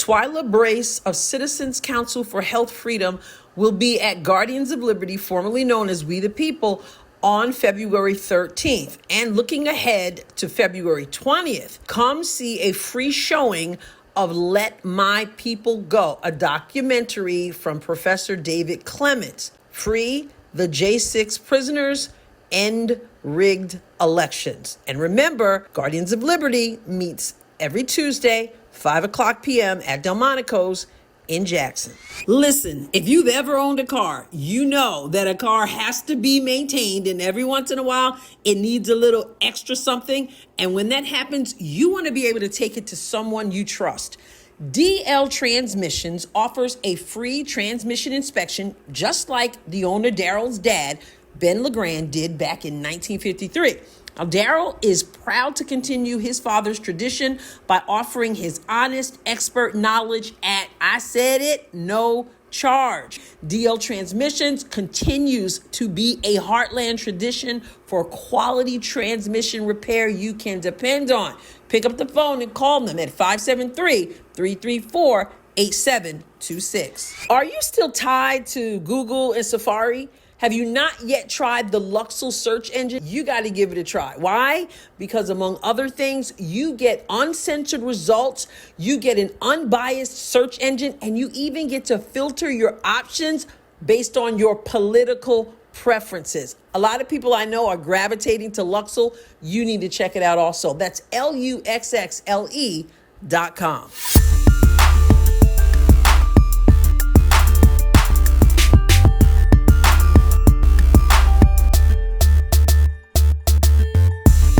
Twyla Brace of Citizens Council for Health Freedom will be at Guardians of Liberty, formerly known as We the People, on February 13th. And looking ahead to February 20th, come see a free showing of Let My People Go, a documentary from Professor David Clements. Free the J6 prisoners, end rigged elections. And remember, Guardians of Liberty meets every Tuesday, 5 p.m. at Delmonico's in Jackson. Listen, if you've ever owned a car, you know that a car has to be maintained, and every once in a while, it needs a little extra something. And when that happens, you want to be able to take it to someone you trust. DL Transmissions offers a free transmission inspection, just like the owner Daryl's dad, Ben LeGrand, did back in 1953. Now, Daryl is proud to continue his father's tradition by offering his honest, expert knowledge at, I said it, no charge. DL Transmissions continues to be a heartland tradition for quality transmission repair you can depend on. Pick up the phone and call them at 573-334-8726. Are you still tied to Google and Safari? Have you not yet tried the Luxel search engine? You got to give it a try. Why? Because among other things, you get uncensored results, you get an unbiased search engine, and you even get to filter your options based on your political preferences. A lot of people I know are gravitating to Luxel. You need to check it out also. That's LUXXLE.com.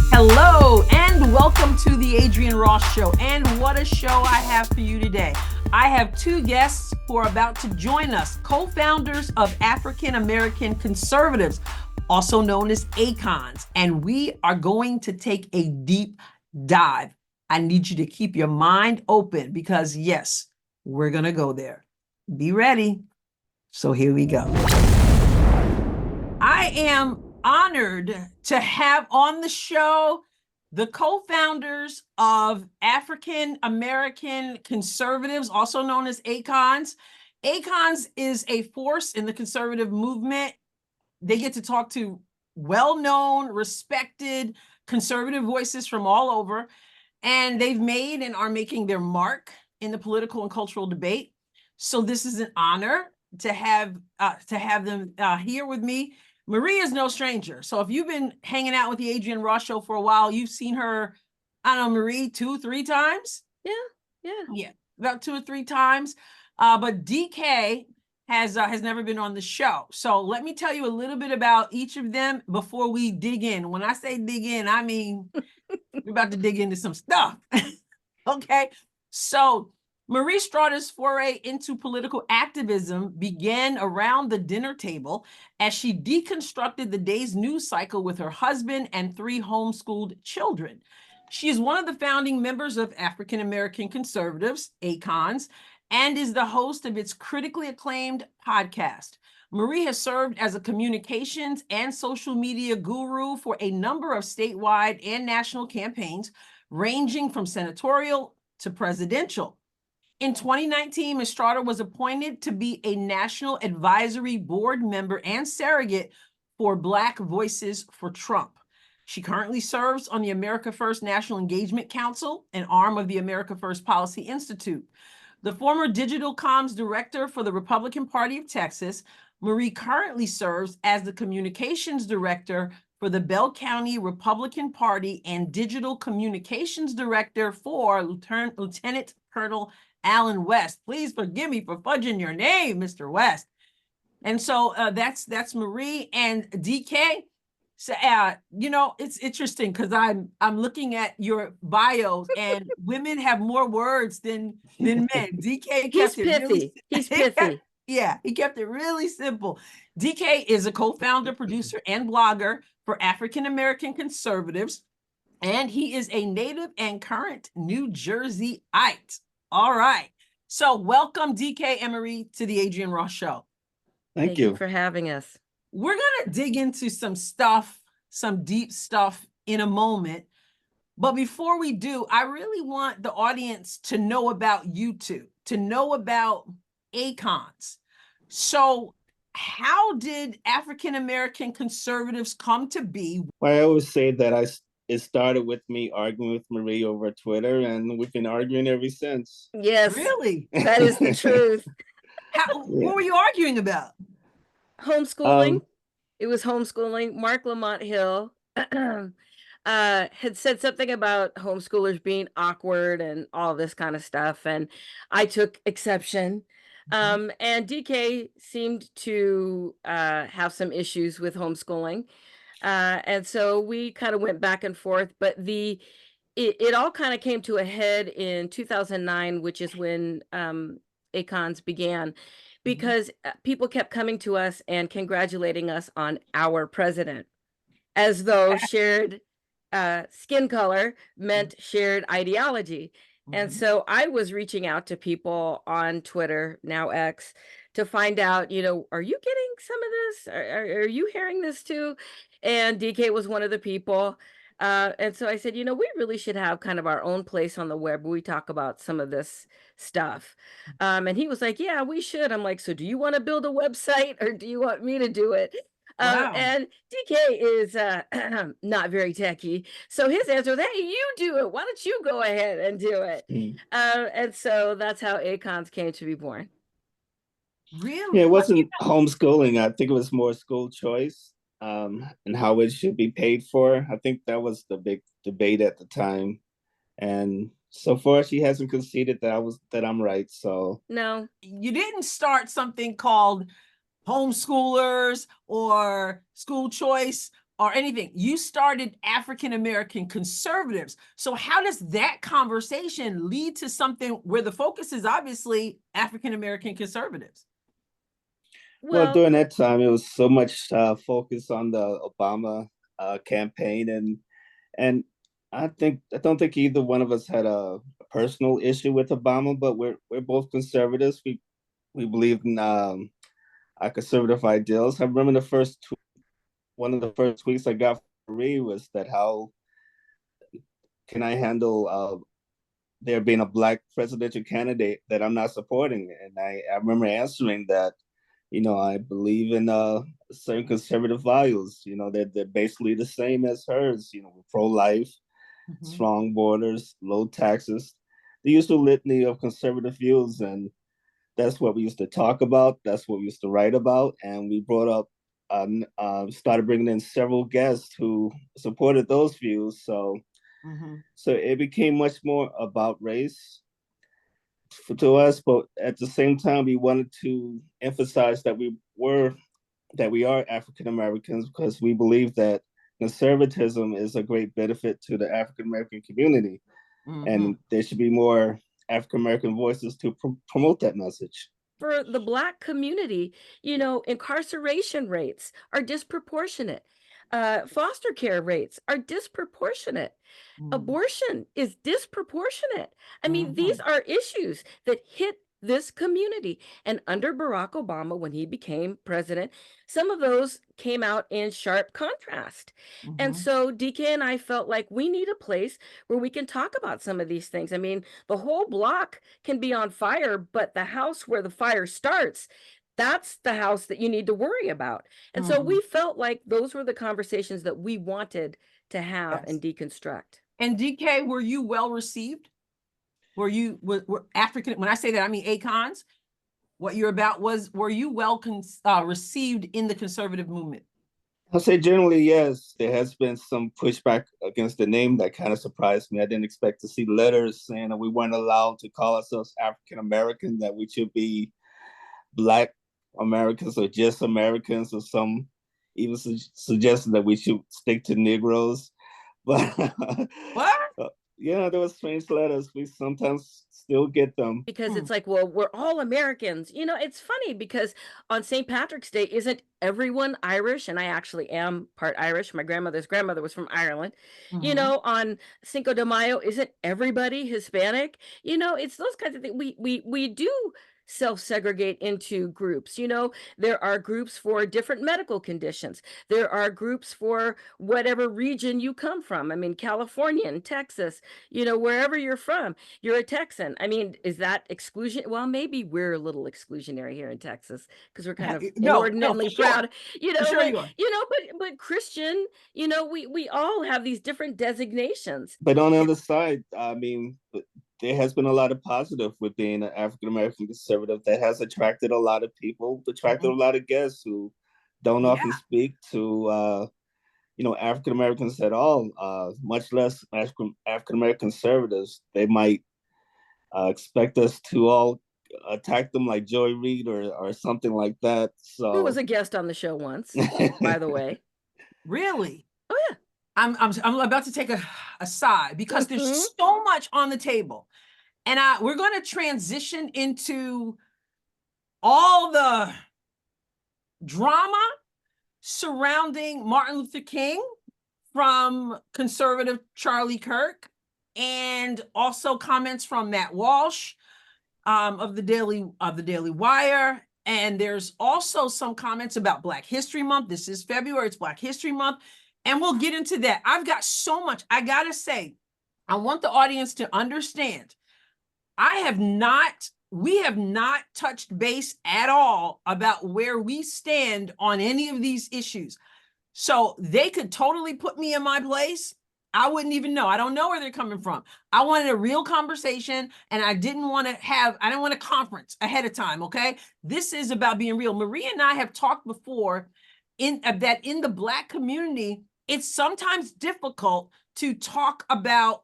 Hello and welcome to the Adrienne Ross Show. And what a show I have for you today. I have two guests who are about to join us, co-founders of African-American Conservatives, also known as ACONs. And we are going to take a deep dive. I need you to keep your mind open because yes, we're going to go there. Be ready. So here we go. I am honored to have on the show the co-founders of African-American Conservatives, also known as ACONs. ACONs is a force in the conservative movement. They get to talk to well-known, respected conservative voices from all over, and they've made and are making their mark in the political and cultural debate. So this is an honor to have them here with me. Marie is no stranger. So if you've been hanging out with the Adrienne Ross Show for a while, you've seen her, I don't know, Marie, 2-3 times? Yeah, about 2 or 3 times. But DK has never been on the show. So let me tell you a little bit about each of them before we dig in. When I say dig in, I mean, we're about to dig into some stuff. Okay, so Marie Straughter's foray into political activism began around the dinner table as she deconstructed the day's news cycle with her husband and 3 homeschooled children. She is one of the founding members of African-American Conservatives, ACONs, and is the host of its critically acclaimed podcast. Marie has served as a communications and social media guru for a number of statewide and national campaigns, ranging from senatorial to presidential. In 2019, Ms. Straughter was appointed to be a National Advisory Board member and surrogate for Black Voices for Trump. She currently serves on the America First National Engagement Council, an arm of the America First Policy Institute. The former digital comms director for the Republican Party of Texas, Marie currently serves as the communications director for the Bell County Republican Party and digital communications director for Lieutenant Colonel Alan West. Please forgive me for fudging your name, Mr. West. And so that's Marie and DK. So it's interesting because I'm looking at your bios and women have more words than men. DK kept it pithy. He's pithy. Yeah, he kept it really simple. DK is a co-founder, producer, and blogger for African-American Conservatives, and he is a native and current New Jerseyite. All right. So welcome, DK and Marie, to the Adrienne Ross Show. Thank you for having us. We're going to dig into some stuff, some deep stuff in a moment. But before we do, I really want the audience to know about you two. to know about ACONs. So how did African-American conservatives come to be? Well, I always say that it started with me arguing with Marie over Twitter, and we've been arguing ever since. Yes. Really? That is the truth. What were you arguing about? Homeschooling. It was homeschooling. Mark Lamont Hill had said something about homeschoolers being awkward and all this kind of stuff. And I took exception. And DK seemed to have some issues with homeschooling. And so we kind of went back and forth, but it all kind of came to a head in 2009, which is when ACONs began, because people kept coming to us and congratulating us on our president, as though shared skin color meant shared ideology. And so I was reaching out to people on Twitter, now X, to find out, you know, are you getting some of this? Are you hearing this too? And DK was one of the people. And so I said, you know, we really should have kind of our own place on the web where we talk about some of this stuff. And he was like, yeah, we should. I'm like, so do you want to build a website or do you want me to do it? Wow. And DK is not very techy. So his answer was, hey, you do it. Why don't you go ahead and do it? And so that's how ACONs came to be born. Really? Yeah, it wasn't homeschooling. I think it was more school choice and how it should be paid for. I think that was the big debate at the time. And so far, she hasn't conceded that I'm right. So no, you didn't start something called homeschoolers or school choice or anything. You started African-American conservatives. So how does that conversation lead to something where the focus is obviously African-American conservatives? Well, during that time, it was so much focus on the Obama campaign, and I don't think either one of us had a personal issue with Obama, but we're both conservatives. We believe in our conservative ideals. I remember one of the first tweets I got from Marie was that how can I handle there being a Black presidential candidate that I'm not supporting? And I remember answering that, you know, I believe in certain conservative values. You know, they're basically the same as hers. You know, pro-life, strong borders, low taxes, the usual litany of conservative views. And that's what we used to talk about. That's what we used to write about. And we brought up, started bringing in several guests who supported those views. So it became much more about race to us, but at the same time, we wanted to emphasize that we are African Americans because we believe that conservatism is a great benefit to the African American community, and there should be more African American voices to promote that message. For the Black community, you know, incarceration rates are disproportionate. Foster care rates are disproportionate. Abortion is disproportionate. I mean, these are issues that hit this community. And under Barack Obama, when he became president, some of those came out in sharp contrast. And so DK and I felt like we need a place where we can talk about some of these things. I mean, the whole block can be on fire, but the house where the fire starts, that's the house that you need to worry about. And so we felt like those were the conversations that we wanted to have and deconstruct. And DK, were you well received? Were African, when I say that, I mean ACONs, what you're about were you well received in the conservative movement? I'll say generally, yes. There has been some pushback against the name that kind of surprised me. I didn't expect to see letters saying that we weren't allowed to call ourselves African American, that we should be Black Americans or just Americans, or some even suggesting that we should stick to Negroes. But what? Yeah, there were strange letters. We sometimes still get them. Because it's like, well, we're all Americans. You know, it's funny because on St. Patrick's Day, isn't everyone Irish? And I actually am part Irish. My grandmother's grandmother was from Ireland. You know, on Cinco de Mayo, isn't everybody Hispanic? You know, it's those kinds of things. We do self-segregate into groups. You know, there are groups for different medical conditions. There are groups for whatever region you come from. I mean, California and Texas, you know, wherever you're from, you're a Texan. I mean, is that exclusion? Well, maybe we're a little exclusionary here in Texas because we're kind of No, inordinately for sure. proud, you know, For sure you are. you know, but Christian, you know, we all have these different designations. But on the other side, I mean, there has been a lot of positive with being an African-American conservative that has attracted a lot of people, attracted a lot of guests who don't often speak to, you know, African-Americans at all, much less African-American conservatives. They might expect us to all attack them like Joy Reid or something like that. So who was a guest on the show once, by the way. Really? Oh yeah. I'm about to take a side because there's so much on the table. And we're going to transition into all the drama surrounding Martin Luther King from conservative Charlie Kirk, and also comments from Matt Walsh of the Daily Wire. And there's also some comments about Black History Month. This is February, it's Black History Month. And we'll get into that. I've got so much. I gotta say, I want the audience to understand, we have not touched base at all about where we stand on any of these issues. So they could totally put me in my place. I wouldn't even know. I don't know where they're coming from. I wanted a real conversation, and I didn't want a conference ahead of time, okay? This is about being real. Maria and I have talked before that in the Black community, it's sometimes difficult to talk about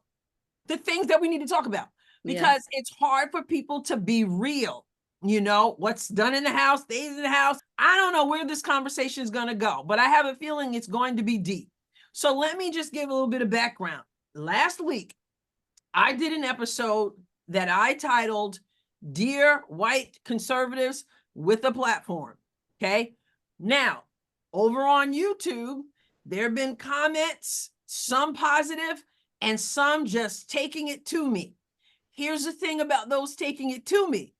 the things that we need to talk about because it's hard for people to be real. You know, what's done in the house stays in the house. I don't know where this conversation is going to go, but I have a feeling it's going to be deep. So let me just give a little bit of background. Last week, I did an episode that I titled Dear White Conservatives with a Platform. Okay. Now, over on YouTube, there have been comments, some positive and some just taking it to me. Here's the thing about those taking it to me.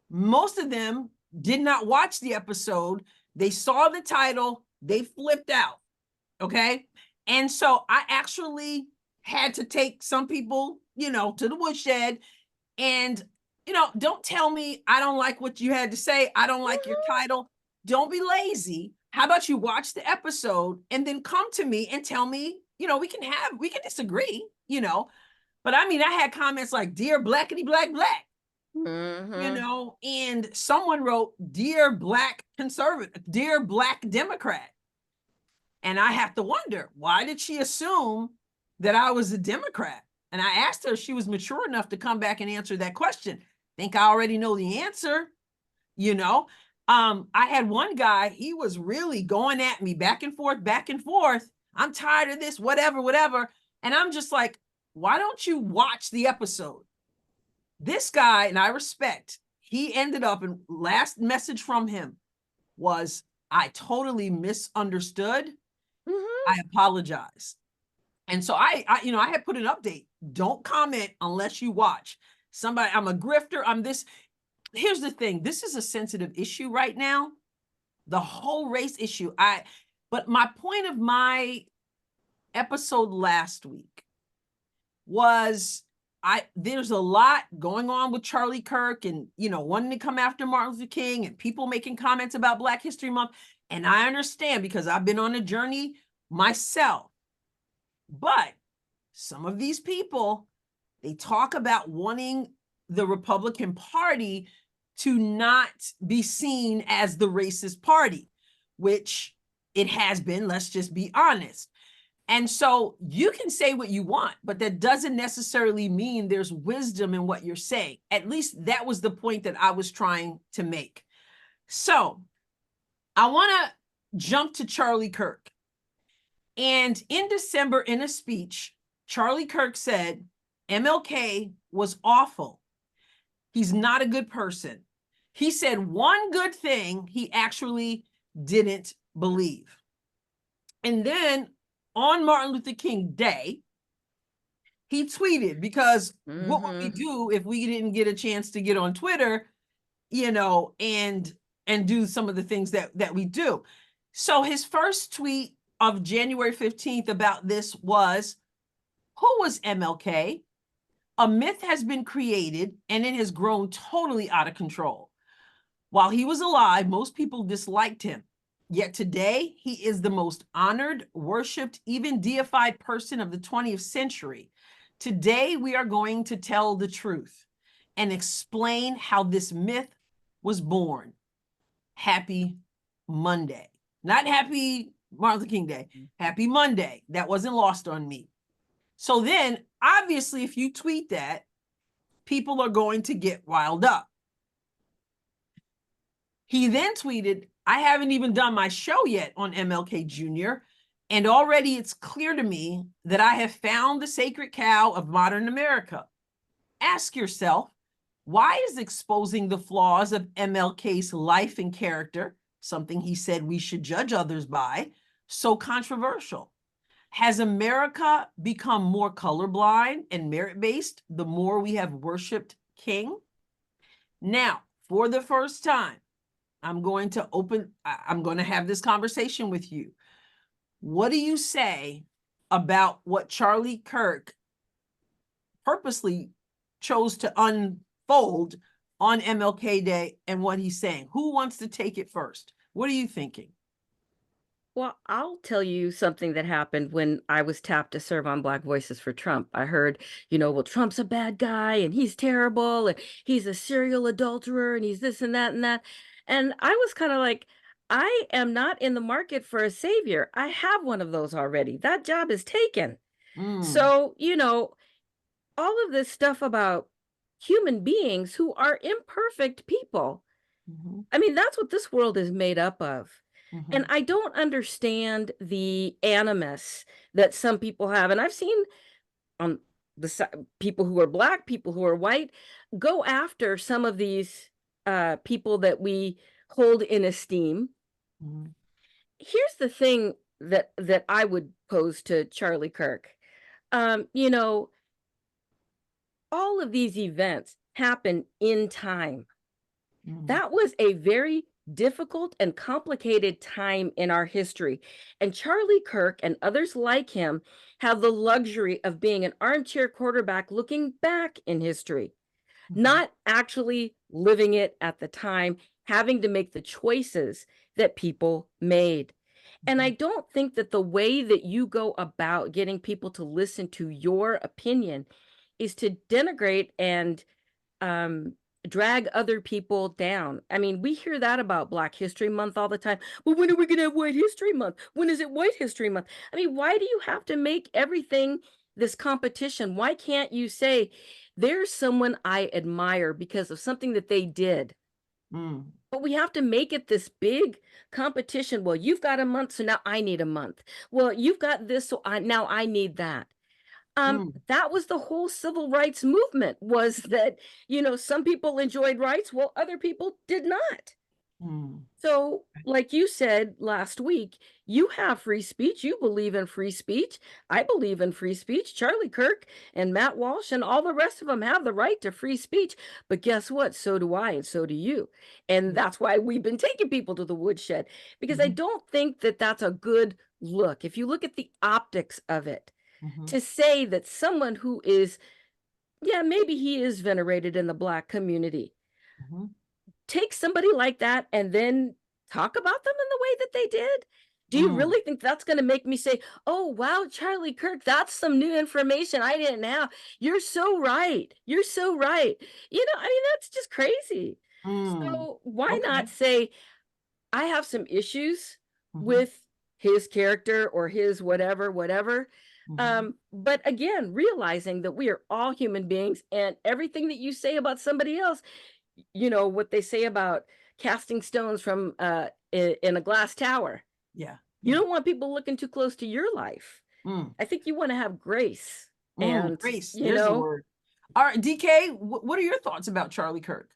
Most of them did not watch the episode. They saw the title, they flipped out. Okay. And so I actually had to take some people, you know, to the woodshed and, you know, don't tell me I don't like what you had to say. I don't like your title. Don't be lazy. How about you watch the episode and then come to me and tell me, you know, we can disagree, you know, but I mean, I had comments like, Dear Blackity Black Black, you know, and someone wrote, Dear Black Conservative, Dear Black Democrat. And I have to wonder, why did she assume that I was a Democrat? And I asked her if she was mature enough to come back and answer that question. Think I already know the answer, you know? I had one guy, he was really going at me back and forth. I'm tired of this, whatever. And I'm just like, why don't you watch the episode? This guy, and I respect, he ended up, and last message from him was, I totally misunderstood. I apologize. And so I had put an update. Don't comment unless you watch. Somebody, I'm a grifter, I'm this. Here's the thing. This is a sensitive issue right now. The whole race issue. But my point of my episode last week was there's a lot going on with Charlie Kirk and, you know, wanting to come after Martin Luther King and people making comments about Black History Month. And I understand because I've been on a journey myself. But some of these people, they talk about wanting the Republican Party to not be seen as the racist party, which it has been, let's just be honest. And so you can say what you want, but that doesn't necessarily mean there's wisdom in what you're saying. At least that was the point that I was trying to make. So I want to jump to Charlie Kirk. And in December, in a speech, Charlie Kirk said, MLK was awful. He's not a good person. He said one good thing he actually didn't believe. And then on Martin Luther King Day, he tweeted, because what would we do if we didn't get a chance to get on Twitter? and do some of the things that we do. So his first tweet of January 15th about this was, who was MLK? A myth has been created and it has grown totally out of control. While he was alive, most people disliked him. Yet today, he is the most honored, worshipped, even deified person of the 20th century. Today, we are going to tell the truth and explain how this myth was born. Happy Monday. Not happy Martin Luther King Day. Happy Monday. That wasn't lost on me. So then, obviously, if you tweet that, people are going to get riled up. He then tweeted, I haven't even done my show yet on MLK Jr., and already it's clear to me that I have found the sacred cow of modern America. Ask yourself, why is exposing the flaws of MLK's life and character, something he said we should judge others by, so controversial? Has America become more colorblind and merit-based the more we have worshiped King? Now, for the first time, I'm going to have this conversation with you. What do you say about what Charlie Kirk purposely chose to unfold on MLK Day and what he's saying? Who wants to take it first? What are you thinking? Well, I'll tell you something that happened when I was tapped to serve on Black Voices for Trump. I heard, well, Trump's a bad guy and he's terrible and he's a serial adulterer and he's this and that and that. And I was kind of like, I am not in the market for a savior. I have one of those already. That job is taken. So, all of this stuff about human beings who are imperfect people. I mean, that's what this world is made up of. And I don't understand the animus that some people have. And I've seen on the people who are Black, people who are white, go after some of these people that we hold in esteem. Here's the thing that I would pose to Charlie Kirk. All of these events happen in time. That was a very difficult and complicated time in our history. And Charlie Kirk and others like him have the luxury of being an armchair quarterback looking back in history, not actually living it at the time, having to make the choices that people made. And I don't think that the way that you go about getting people to listen to your opinion is to denigrate and drag other people down. I mean, we hear that about Black History Month all the time. Well, when are we going to have White History Month? When is it White History Month? I mean, why do you have to make everything this competition? Why can't you say, there's someone I admire because of something that they did? But we have to make it this big competition. Well, you've got a month, so now I need a month. Well, you've got this, so now I need that. That was the whole civil rights movement, was that, some people enjoyed rights while other people did not. So like you said last week, you have free speech. You believe in free speech. I believe in free speech. Charlie Kirk and Matt Walsh and all the rest of them have the right to free speech. But guess what? So do I, and so do you. And that's why we've been taking people to the woodshed, because I don't think that that's a good look. If you look at the optics of it, to say that someone who is, maybe he is venerated in the Black community, take somebody like that and then talk about them in the way that they did. Do you really think that's going to make me say, oh, wow, Charlie Kirk, that's some new information I didn't have. You're so right. You're so right. I mean, that's just crazy. So why not say, I have some issues with his character or his whatever. But again, realizing that we are all human beings, and everything that you say about somebody else, what they say about casting stones from in a glass tower. You don't want people looking too close to your life. I think you want to have grace. And grace, there's the word. All right, DK, what are your thoughts about Charlie Kirk?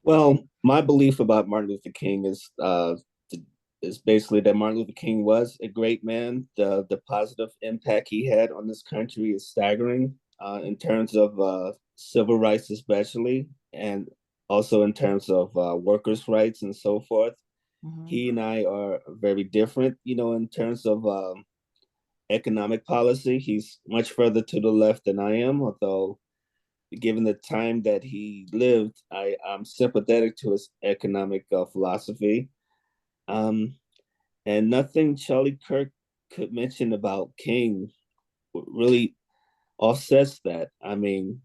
Well, my belief about Martin Luther King is basically that Martin Luther King was a great man. The positive impact he had on this country is staggering in terms of civil rights, especially. And also in terms of workers' rights and so forth. Mhm. He and I are very different, in terms of economic policy. He's much further to the left than I am, although given the time that he lived, I'm sympathetic to his economic philosophy. Um, and nothing Charlie Kirk could mention about King really offsets that. I mean,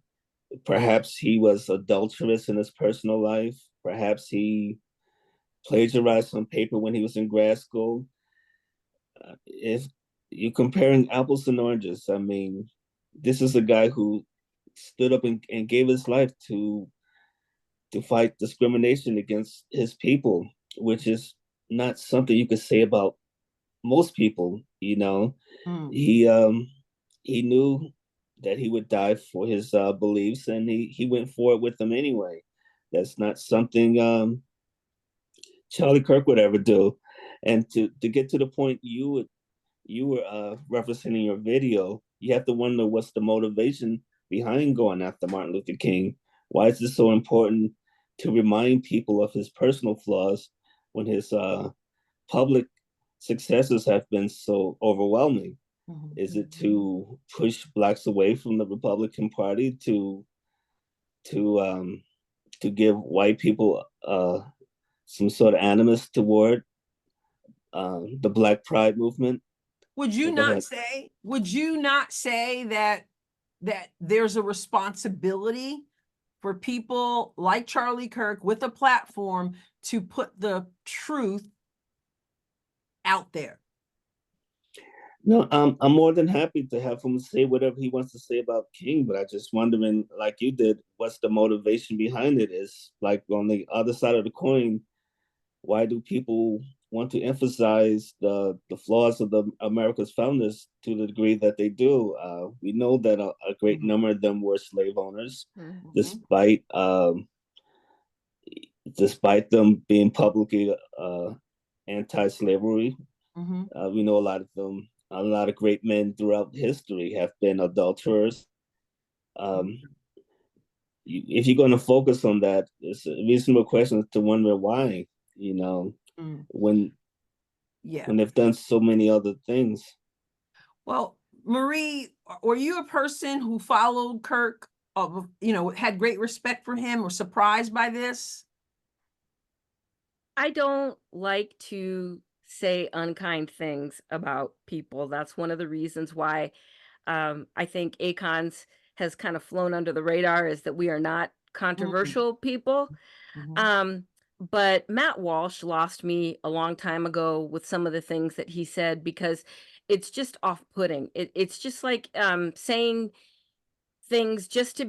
perhaps he was adulterous in his personal life. Perhaps he plagiarized some paper when he was in grad school. If you're comparing apples and oranges, I mean, this is a guy who stood up and gave his life to fight discrimination against his people, which is not something you could say about most people. Mm. He knew that he would die for his beliefs, and he went forward with them anyway. That's not something Charlie Kirk would ever do. And to get to the point you were referencing in your video, you have to wonder what's the motivation behind going after Martin Luther King. Why is this so important to remind people of his personal flaws when his public successes have been so overwhelming? Mhm. Is it to push blacks away from the Republican Party, to um, to give white people some sort of animus toward the Black Pride movement? Would you So go not ahead. say, that there's a responsibility for people like Charlie Kirk with a platform to put the truth out there? No, I'm more than happy to have him say whatever he wants to say about King, but I just wondering, like you did, what's the motivation behind it? Is like on the other side of the coin, why do people want to emphasize the flaws of the America's founders to the degree that they do? We know that a great number of them were slave owners, Mhm. despite them being publicly anti-slavery. Mm-hmm. We know a lot of great men throughout history have been adulterers. Um, if you're going to focus on that, it's a reasonable question to wonder why. You know, Mm. when Yeah. when they've done so many other things. Well, Marie, were you a person who followed Kirk, had great respect for him, or surprised by this? I don't like to say unkind things about people. That's one of the reasons why I think Acons has kind of flown under the radar, is that we are not controversial people. Mhm. But Matt Walsh lost me a long time ago with some of the things that he said, because it's just off-putting. It's just like saying things just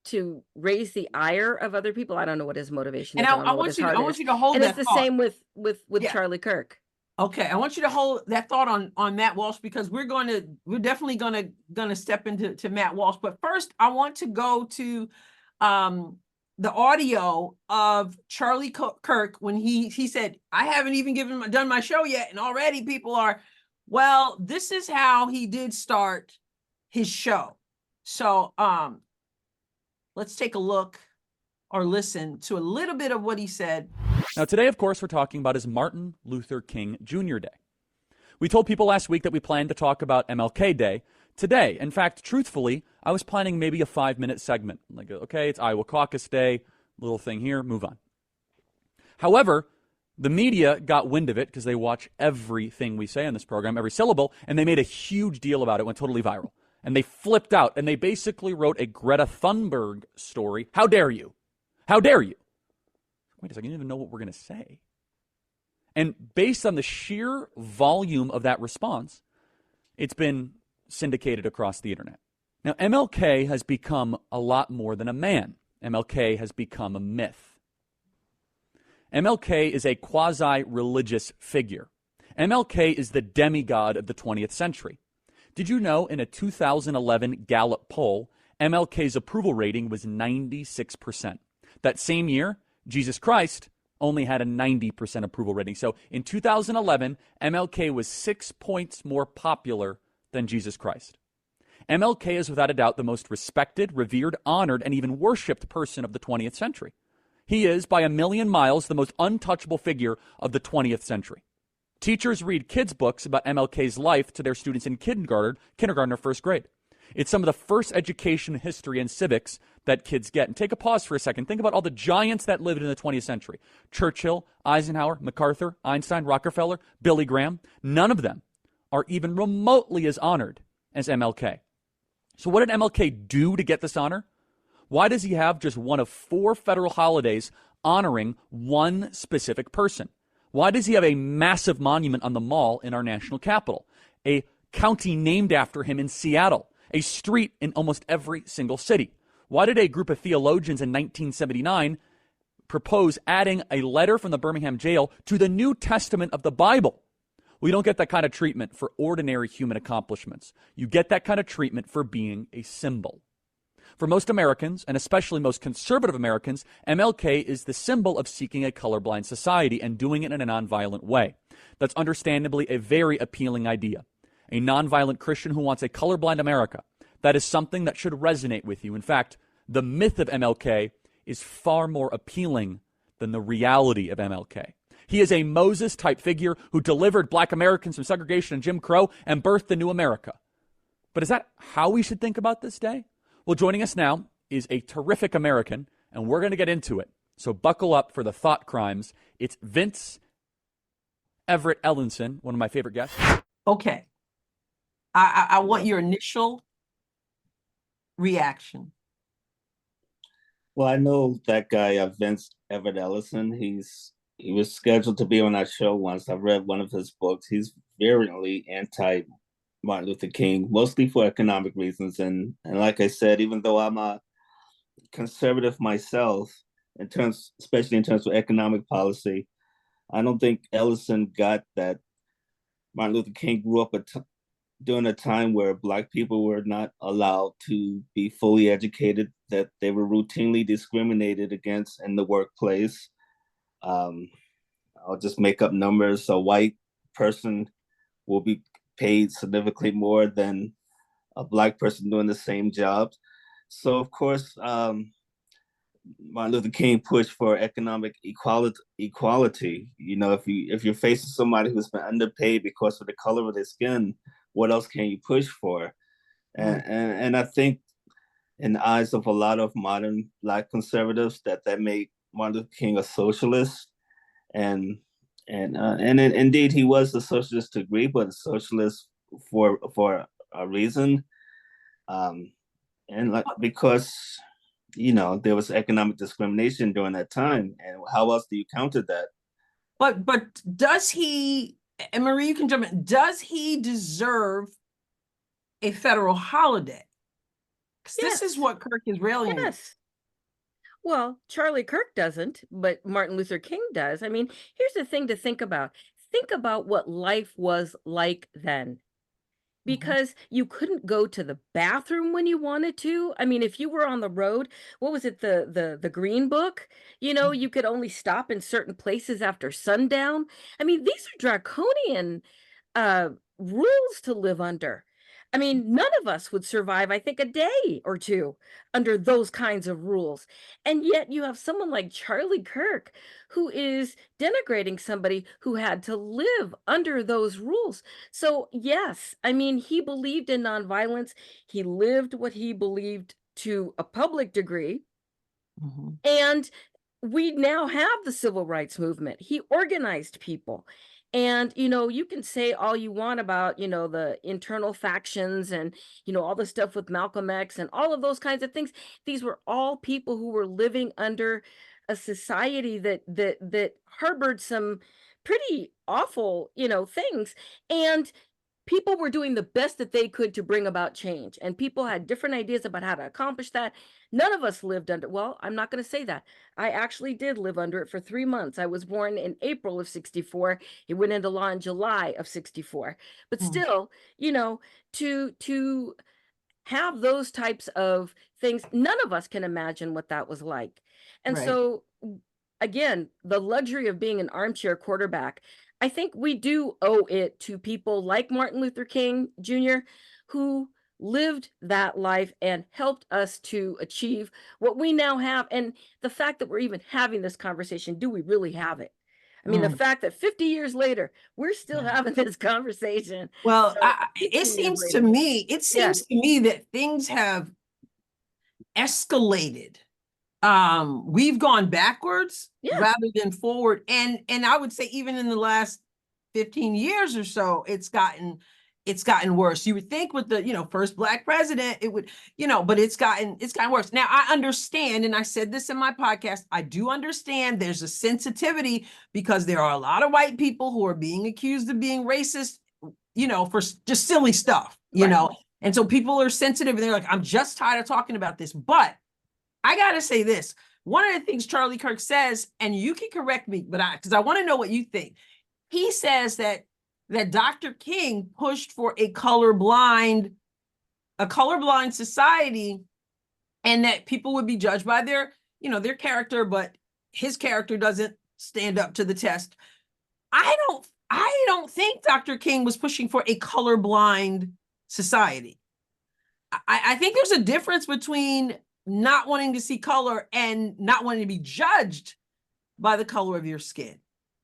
to raise the ire of other people. I don't know what his motivation And is. I I, don't I know what want his you to, I heart want is. you to hold And it's that the thought. same with Yeah. Charlie Kirk. Okay, I want you to hold that thought on Matt Walsh, because we're definitely gonna step into Matt Walsh. But first, I want to go to the audio of Charlie Kirk when he said, "I haven't even done my show yet, and already people are." Well, this is how he did start his show. So let's take a look or listen to a little bit of what he said. Now, today, of course, we're talking about is Martin Luther King Jr. Day. We told people last week that we planned to talk about MLK Day today. In fact, truthfully, I was planning maybe a 5-minute segment. Like, okay, it's Iowa Caucus Day, little thing here, move on. However, the media got wind of it because they watch everything we say on this program, every syllable, and they made a huge deal about it. It went totally viral. And they flipped out, and they basically wrote a Greta Thunberg story. How dare you? How dare you? Wait a second, you don't even know what we're going to say. And based on the sheer volume of that response, it's been syndicated across the internet. Now, MLK has become a lot more than a man. MLK has become a myth. MLK is a quasi-religious figure. MLK is the demigod of the 20th century. Did you know in a 2011 Gallup poll, MLK's approval rating was 96%? That same year, Jesus Christ only had a 90% approval rating. So in 2011, MLK was 6 points more popular than Jesus Christ. MLK is without a doubt the most respected, revered, honored, and even worshipped person of the 20th century. He is, by a million miles, the most untouchable figure of the 20th century. Teachers read kids' books about MLK's life to their students in kindergarten or first grade. It's some of the first education, history, and civics that kids get. And take a pause for a second. Think about all the giants that lived in the 20th century. Churchill, Eisenhower, MacArthur, Einstein, Rockefeller, Billy Graham. None of them are even remotely as honored as MLK. So what did MLK do to get this honor? Why does he have just one of 4 federal holidays honoring one specific person? Why does he have a massive monument on the mall in our national capital? A county named after him in Seattle? A street in almost every single city? Why did a group of theologians in 1979 propose adding a letter from the Birmingham jail to the New Testament of the Bible? We don't get that kind of treatment for ordinary human accomplishments. You get that kind of treatment for being a symbol. For most Americans, and especially most conservative Americans, MLK is the symbol of seeking a colorblind society and doing it in a nonviolent way. That's understandably a very appealing idea. A nonviolent Christian who wants a colorblind America. That is something that should resonate with you. In fact, the myth of MLK is far more appealing than the reality of MLK. He is a Moses-type figure who delivered black Americans from segregation and Jim Crow and birthed the new America. But is that how we should think about this day? Well, joining us now is a terrific American, and we're going to get into it. So buckle up for the thought crimes. It's Vince Everett Ellenson, one of my favorite guests. Okay. I want your initial reaction. Well, I know that guy, Vince Everett Ellison. He was scheduled to be on our show once. I've read one of his books. He's virulently anti-Martin Luther King, mostly for economic reasons. And like I said, even though I'm a conservative myself, especially in terms of economic policy, I don't think Ellison got that Martin Luther King grew up during a time where Black people were not allowed to be fully educated, that they were routinely discriminated against in the workplace. I'll just make up numbers. A white person will be paid significantly more than a Black person doing the same job. So, of course, Martin Luther King pushed for economic equality. You know, if you're facing somebody who's been underpaid because of the color of their skin, what else can you push for? And I think in the eyes of a lot of modern Black conservatives that made Martin Luther King a socialist. And indeed he was a socialist to agree, but a socialist for a reason. Because, you know, there was economic discrimination during that time. And how else do you counter that? But does he, and Marie, you can jump in, does he deserve a federal holiday? Because this is what Kirk is railing against. Yes. Well, Charlie Kirk doesn't, but Martin Luther King does. I mean, here's the thing to think about. Think about what life was like then. Because you couldn't go to the bathroom when you wanted to. I mean, if you were on the road, what was it, the Green Book? You know, you could only stop in certain places after sundown. I mean, these are draconian rules to live under. I mean, none of us would survive, I think, a day or two under those kinds of rules. And yet you have someone like Charlie Kirk, who is denigrating somebody who had to live under those rules. So, yes, I mean, he believed in nonviolence. He lived what he believed to a public degree. And we now have the civil rights movement. He organized people. And, you know, you can say all you want about, you know, the internal factions and, you know, all the stuff with Malcolm X and all of those kinds of things. These were all people who were living under a society that harbored some pretty awful, you know, things. And people were doing the best that they could to bring about change. And people had different ideas about how to accomplish that. None of us lived under, well, I'm not going to say that. I actually did live under it for 3 months. I was born in April of 64. It went into law in July of 64. But still, you know, to have those types of things, none of us can imagine what that was like. And so, again, the luxury of being an armchair quarterback, I think we do owe it to people like Martin Luther King Jr., who lived that life and helped us to achieve what we now have. And the fact that we're even having this conversation, do we really have it? I mean, the fact that 50 years later, we're still having this conversation. Well, So, it 15 years seems to later. me, that things have escalated. We've gone backwards rather than forward. And I would say even in the last 15 years or so, it's gotten worse. You would think with the, first Black president, it would, but it's gotten worse. Now I understand, and I said this in my podcast, I do understand there's a sensitivity because there are a lot of white people who are being accused of being racist, for just silly stuff, you know? And so people are sensitive and they're like, I'm just tired of talking about this. But I got to say this, one of the things Charlie Kirk says, and you can correct me, but because I want to know what you think. He says that Dr. King pushed for a colorblind society, and that people would be judged by their character, but his character doesn't stand up to the test. I don't think Dr. King was pushing for a colorblind society. I think there's a difference between not wanting to see color and not wanting to be judged by the color of your skin.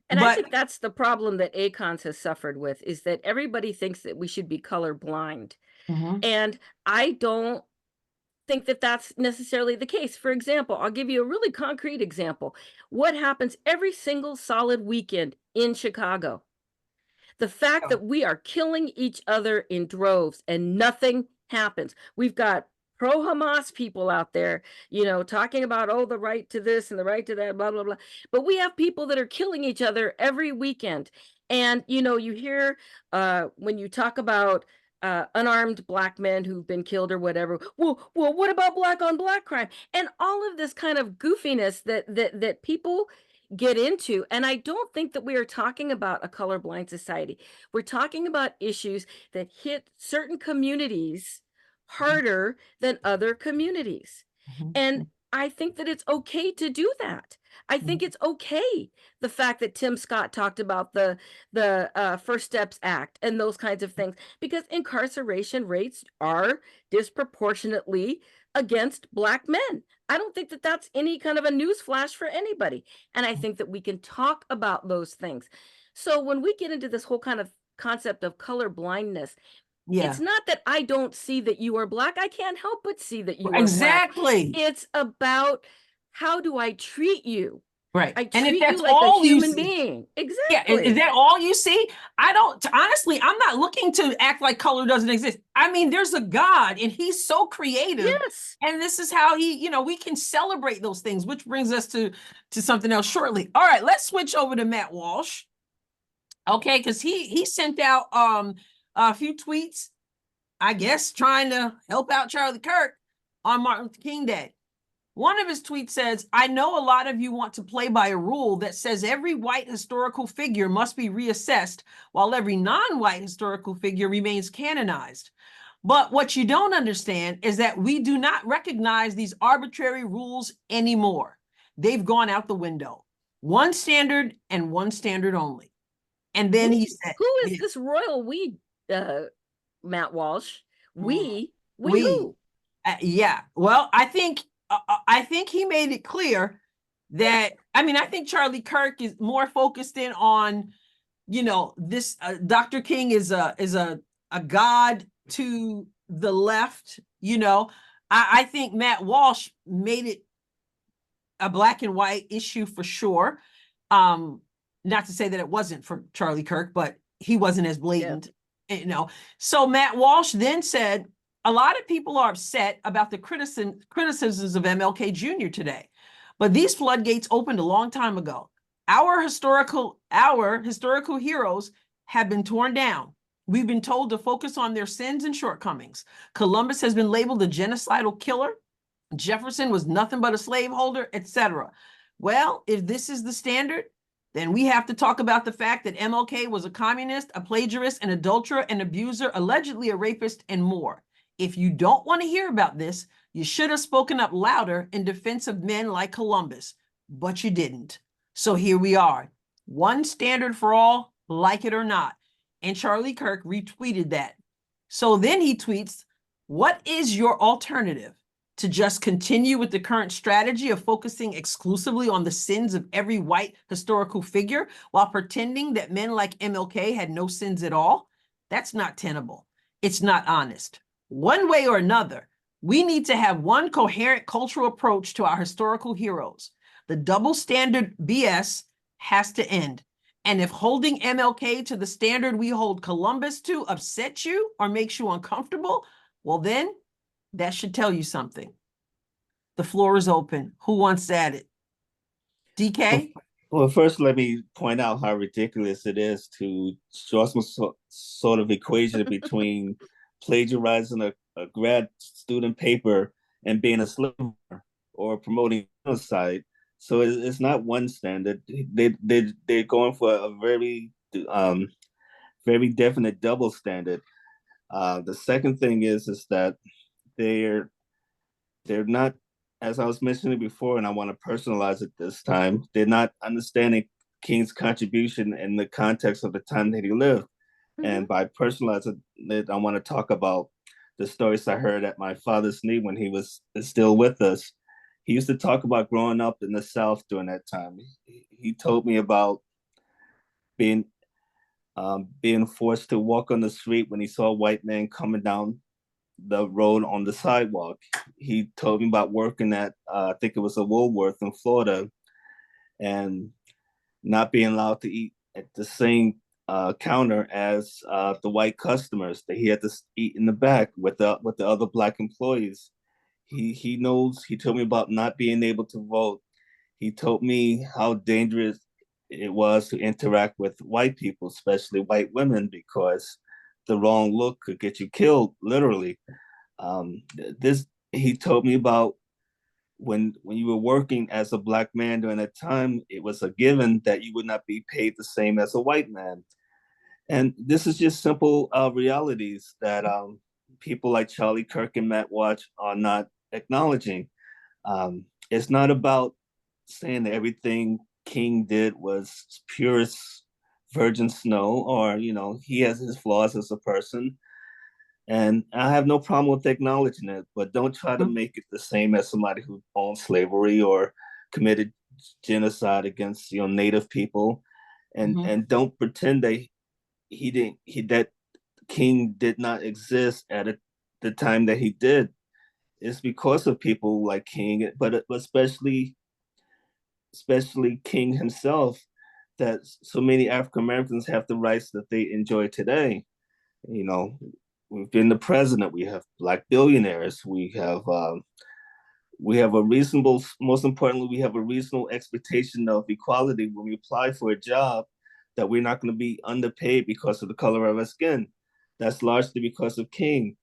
And I think that's the problem that ACONS has suffered with, is that everybody thinks that we should be colorblind. And I don't think that that's necessarily the case. For example, I'll give you a really concrete example. What happens every single solid weekend in Chicago? The fact that we are killing each other in droves and nothing happens. We've got pro-Hamas people out there, talking about, the right to this and the right to that, blah, blah, blah. But we have people that are killing each other every weekend. And, you hear when you talk about unarmed Black men who've been killed or whatever, well, what about Black on Black crime? And all of this kind of goofiness that people get into. And I don't think that we are talking about a colorblind society. We're talking about issues that hit certain communities harder than other communities. And I think that it's okay to do that. I think it's okay, the fact that Tim Scott talked about the First Steps Act and those kinds of things, because incarceration rates are disproportionately against Black men. I don't think that that's any kind of a news flash for anybody. And I think that we can talk about those things. So when we get into this whole kind of concept of color blindness, it's not that I don't see that you are Black. I can't help but see that you are Black. It's about, how do I treat you? Right. I treat you like a human being. Exactly. Yeah. Is that all you see? Honestly, I'm not looking to act like color doesn't exist. I mean, there's a God and he's so creative. Yes. And this is how we can celebrate those things, which brings us to something else shortly. All right, let's switch over to Matt Walsh. Okay, because he sent out a few tweets, I guess, trying to help out Charlie Kirk on Martin Luther King Day. One of his tweets says, I know a lot of you want to play by a rule that says every white historical figure must be reassessed while every non-white historical figure remains canonized. But what you don't understand is that we do not recognize these arbitrary rules anymore. They've gone out the window. One standard and one standard only. And then he said, who is this royal we, Matt Walsh? We who? Yeah. Well, I think he made it clear that, I think Charlie Kirk is more focused in on, this Dr. King is a god to the left. I think Matt Walsh made it a black and white issue for sure. Not to say that it wasn't for Charlie Kirk, but he wasn't as blatant, So Matt Walsh then said, a lot of people are upset about the criticisms of MLK Jr. today, but these floodgates opened a long time ago. Our historical heroes have been torn down. We've been told to focus on their sins and shortcomings. Columbus has been labeled a genocidal killer. Jefferson was nothing but a slaveholder, etc. Well, if this is the standard, then we have to talk about the fact that MLK was a communist, a plagiarist, an adulterer, an abuser, allegedly a rapist, and more. If you don't want to hear about this, you should have spoken up louder in defense of men like Columbus, but you didn't. So here we are. One standard for all, like it or not. And Charlie Kirk retweeted that. So then he tweets, What is your alternative? To just continue with the current strategy of focusing exclusively on the sins of every white historical figure while pretending that men like MLK had no sins at all? That's not tenable. It's not honest. One way or another, we need to have one coherent cultural approach to our historical heroes. The double standard BS has to end. And if holding MLK to the standard we hold Columbus to upsets you or makes you uncomfortable, well then, that should tell you something. The floor is open. Who wants at it? DK? Well, first, let me point out how ridiculous it is to draw some sort of equation between plagiarizing a grad student paper and being a sliver or promoting genocide. So it's not one standard. They're going for a very very definite double standard. The second thing is that they're not, as I was mentioning before, and I want to personalize it this time, they're not understanding King's contribution in the context of the time that he lived. Mm-hmm. And by personalizing it, I want to talk about the stories I heard at my father's knee when he was still with us. He used to talk about growing up in the South during that time. He told me about being forced to walk on the street when he saw a white man coming down the road on the sidewalk. He told me about working at, I think it was a Woolworth in Florida, and not being allowed to eat at the same counter as the white customers, that he had to eat in the back with the other Black employees. He told me about not being able to vote. He told me how dangerous it was to interact with white people, especially white women, because the wrong look could get you killed, literally. He told me about when you were working as a Black man during that time, it was a given that you would not be paid the same as a white man. And this is just simple realities that people like Charlie Kirk and Matt Walsh are not acknowledging. It's not about saying that everything King did was purest virgin snow, or, he has his flaws as a person. And I have no problem with acknowledging it, but don't try to make it the same as somebody who owned slavery or committed genocide against, Native people. And don't pretend that King did not exist at the time that he did. It's because of people like King, but especially King himself, that so many African Americans have the rights that they enjoy today. We've been the president. We have Black billionaires. We have a reasonable, most importantly, we have a reasonable expectation of equality when we apply for a job, that we're not going to be underpaid because of the color of our skin. That's largely because of King.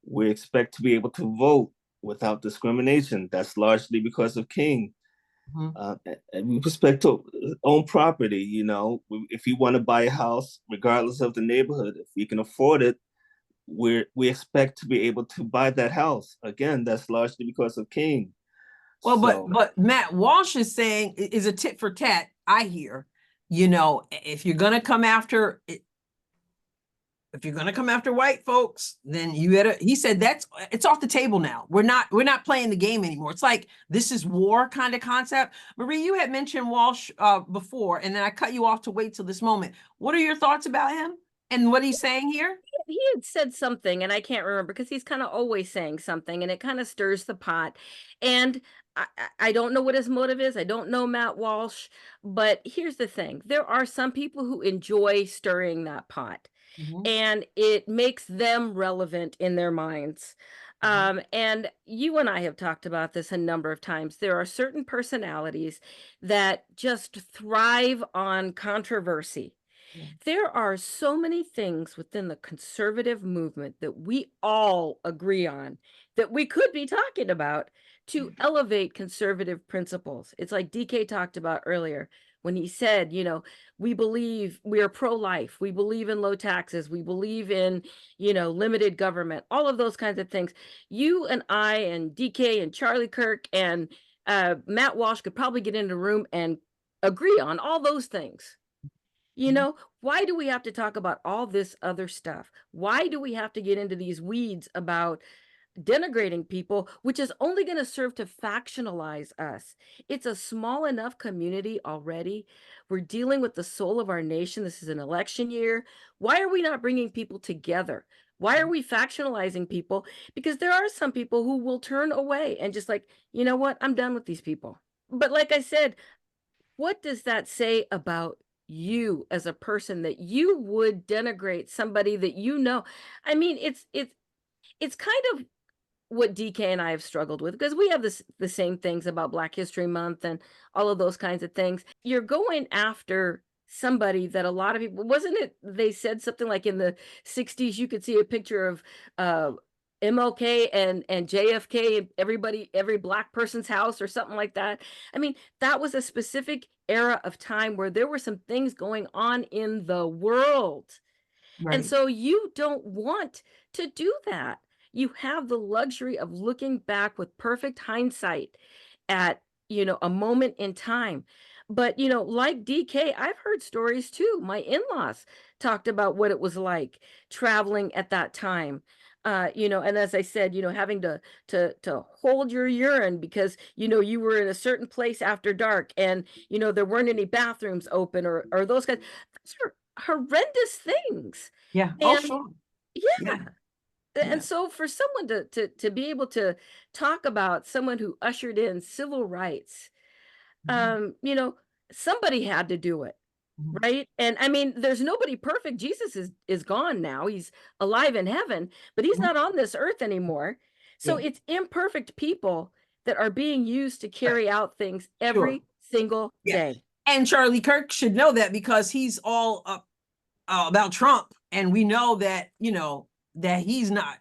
We expect to be able to vote without discrimination. That's largely because of King. And with respect to own property, if you want to buy a house, regardless of the neighborhood, if we can afford it, we expect to be able to buy that house. Again, that's largely because of King. Well, but Matt Walsh is saying is a tit for tat. I hear, if you're gonna come after white folks, then you gotta. He said it's off the table now. We're not playing the game anymore. It's like this is war kind of concept. Marie, you had mentioned Walsh before, and then I cut you off to wait till this moment. What are your thoughts about him and what he's saying here? He had said something, and I can't remember, because he's kind of always saying something, and it kind of stirs the pot. And I don't know what his motive is. I don't know Matt Walsh, but here's the thing. There are some people who enjoy stirring that pot, and it makes them relevant in their minds. And you and I have talked about this a number of times. There are certain personalities that just thrive on controversy. There are so many things within the conservative movement that we all agree on that we could be talking about to elevate conservative principles. It's like DK talked about earlier when he said, we are pro-life, we believe in low taxes, we believe in, limited government, all of those kinds of things. You and I and DK and Charlie Kirk and Matt Walsh could probably get in a room and agree on all those things. You know, why do we have to talk about all this other stuff? Why do we have to get into these weeds about denigrating people, which is only going to serve to factionalize us? It's a small enough community already. We're dealing with the soul of our nation. This is an election year. Why are we not bringing people together? Why are we factionalizing people? Because there are some people who will turn away and just like, you know what? I'm done with these people. But like I said, what does that say about you as a person that you would denigrate somebody that you know? I mean, it's kind of what DK and I have struggled with, because we have the same things about Black History Month and all of those kinds of things. You're going after somebody that a lot of people, wasn't it, they said something like in the 60s, you could see a picture of MLK and JFK, every Black person's house or something like that. I mean, that was a specific era of time where there were some things going on in the world. Right. And so you don't want to do that. You have the luxury of looking back with perfect hindsight at, you know, a moment in time. But, you know, like DK, I've heard stories too. My in-laws talked about what it was like traveling at that time. You know, and as I said, you know, having to hold your urine because, you know, you were in a certain place after dark and, you know, there weren't any bathrooms open or those kinds. Those are horrendous things. Yeah. Oh, And sure. yeah. Yeah. And so for someone to be able to talk about someone who ushered in civil rights, you know, somebody had to do it. Right. And I mean, there's nobody perfect. Jesus is gone now. He's alive in heaven, but he's not on this earth anymore. So Yeah. it's imperfect people that are being used to carry out things every single Yeah. day. And Charlie Kirk should know that because he's all up about Trump. And we know that, you know, that he's not,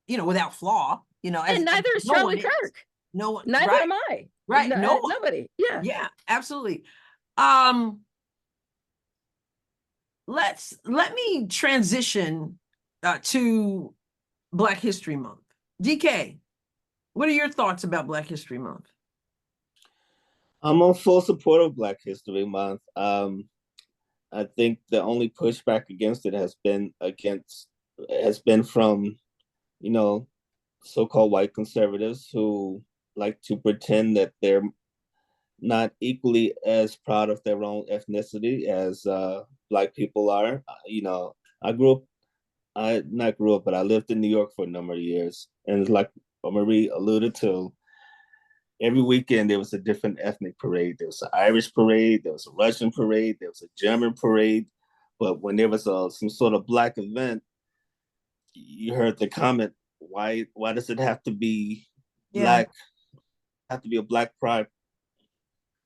you know, without flaw, you know, And neither is Charlie Kirk. No one. Neither Right. am I. Right. No one. Nobody. Yeah. Yeah, absolutely. Let me transition to Black History Month. DK, what are your thoughts about Black History Month? I'm on full support of Black History Month. I think the only pushback against it has been from, you know, so-called white conservatives who like to pretend that they're not equally as proud of their own ethnicity as Black people are. You know, I lived in New York for a number of years, and like Marie alluded to, every weekend there was a different ethnic parade. There was an Irish parade, there was a Russian parade, there was a German parade. But when there was some sort of Black event, you heard the comment, why does it have to be Black? Have to be a Black pride?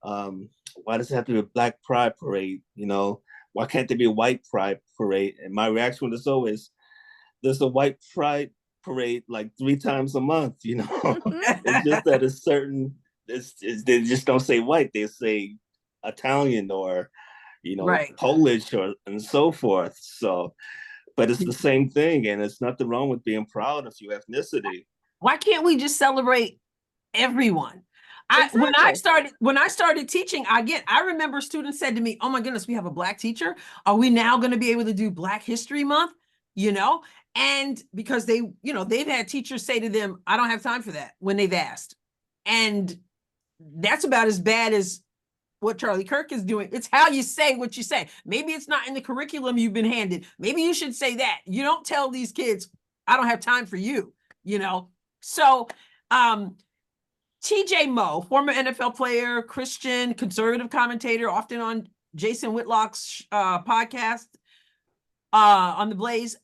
Why does it have to be a Black pride parade? You know, why can't there be a white pride parade? And my reaction was always, there's a white pride parade like 3 times a month, you know. It's just that it's certain, they just don't say white, they say Italian or, you know, Polish or and so forth. So, but it's the same thing, and it's nothing wrong with being proud of your ethnicity. Why can't we just celebrate everyone? Exactly. When I started teaching, I remember students said to me, "Oh my goodness, we have a Black teacher. Are we now going to be able to do Black History Month?" You know, and because they, you know, they've had teachers say to them, "I don't have time for that," when they've asked, and that's about as bad as what Charlie Kirk is doing. It's how you say what you say. Maybe it's not in the curriculum you've been handed. Maybe you should say that. You don't tell these kids, "I don't have time for you," you know? So, TJ Moe, former NFL player, Christian, conservative commentator, often on Jason Whitlock's podcast on The Blaze,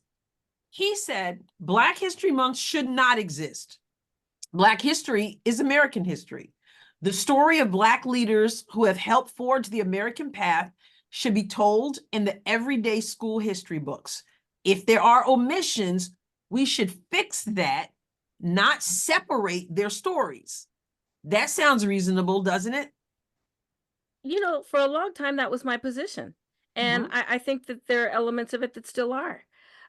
he said Black History Month should not exist. Black history is American history. The story of Black leaders who have helped forge the American path should be told in the everyday school history books. If there are omissions, we should fix that, not separate their stories. That sounds reasonable, doesn't it? You know, for a long time, that was my position. And I think that there are elements of it that still are.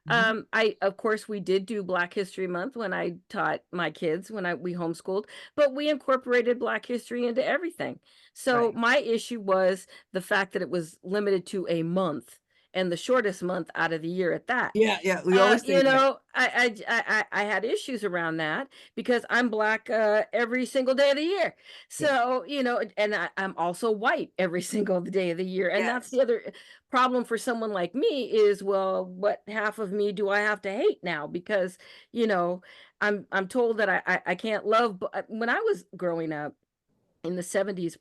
Of course, we did do Black History Month when I taught my kids, we homeschooled, but we incorporated Black history into everything. So Right. my issue was the fact that it was limited to a month, and the shortest month out of the year at that. Yeah. We always think that. I had issues around that because I'm Black every single day of the year. So, and I'm also white every single day of the year. And that's the other problem for someone like me is, well, what half of me do I have to hate now? Because, I'm told that I can't love. But when I was growing up in the 70s,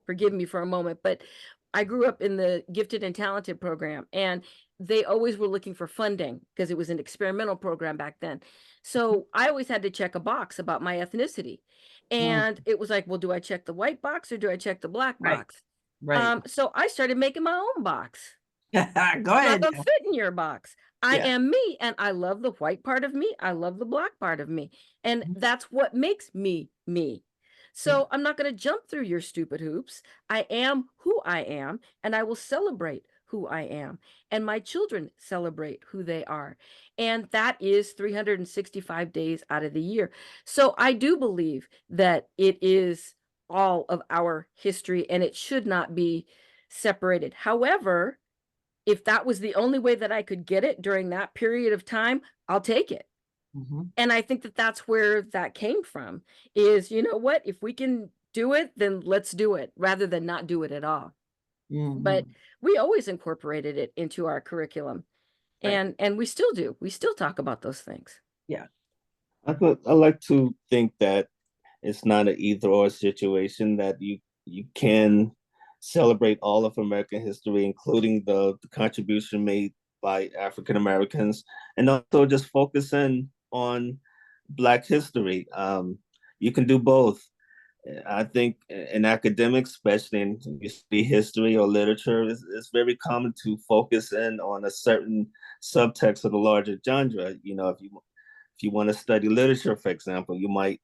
forgive me for a moment, but I grew up in the gifted and talented program, and they always were looking for funding because it was an experimental program back then. So I always had to check a box about my ethnicity. And it was like, well, do I check the white box or do I check the Black box? Right. So I started making my own box. Go I'm ahead. not gonna fit in your box. I Yeah. am me, and I love the white part of me. I love the Black part of me. And that's what makes me me. So I'm not going to jump through your stupid hoops. I am who I am, and I will celebrate who I am. And my children celebrate who they are. And that is 365 days out of the year. So I do believe that it is all of our history, and it should not be separated. However, if that was the only way that I could get it during that period of time, I'll take it. And I think that that's where that came from is, you know what, if we can do it, then let's do it rather than not do it at all. But we always incorporated it into our curriculum. Right. And we still do. We still talk about those things. Yeah. I like to think that it's not an either or situation, that you can celebrate all of American history, including the contribution made by African Americans, and also just focus in on Black history. You can do both. I think in academics, especially in you study history or literature, it's very common to focus in on a certain subtext of the larger genre. If you want to study literature, for example, you might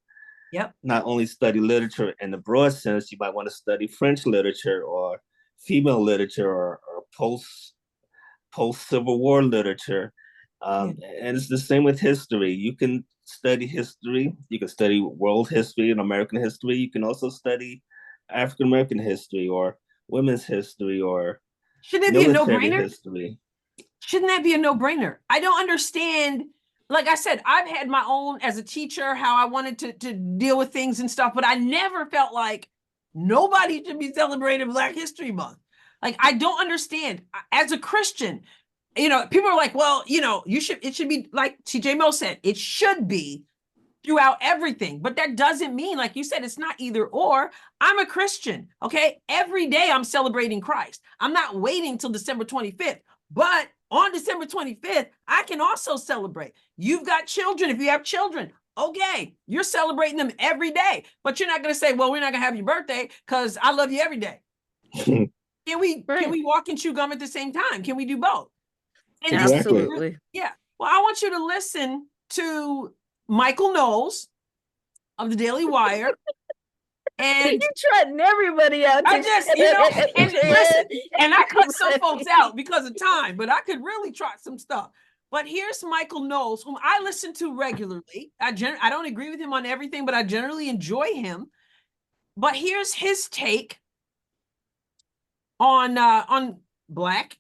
not only study literature in the broad sense, you might want to study French literature or female literature or post-Civil War literature. And it's the same with history. You can study history. You can study world history and American history. You can also study African-American history or women's history or Shouldn't it be a military no-brainer? history. Shouldn't that be a no-brainer? I don't understand. Like I said, I've had my own as a teacher, how I wanted to deal with things and stuff, but I never felt like nobody should be celebrating Black History Month. Like, I don't understand. As a Christian, people are like, well, it should be like TJ Mo said, it should be throughout everything. But that doesn't mean, like you said, it's not either or. I'm a Christian, okay? Every day I'm celebrating Christ. I'm not waiting till December 25th. But on December 25th, I can also celebrate. You've got children. If you have children, okay, you're celebrating them every day. But you're not going to say, well, we're not going to have your birthday because I love you every day. Can we walk and chew gum at the same time? Can we do both? And Absolutely. Yeah. Well, I want you to listen to Michael Knowles of the Daily Wire. And you're trotting everybody out. I just, and listen, and I cut some folks out because of time, but I could really trot some stuff. But here's Michael Knowles, whom I listen to regularly. I don't agree with him on everything, but I generally enjoy him. But here's his take on Black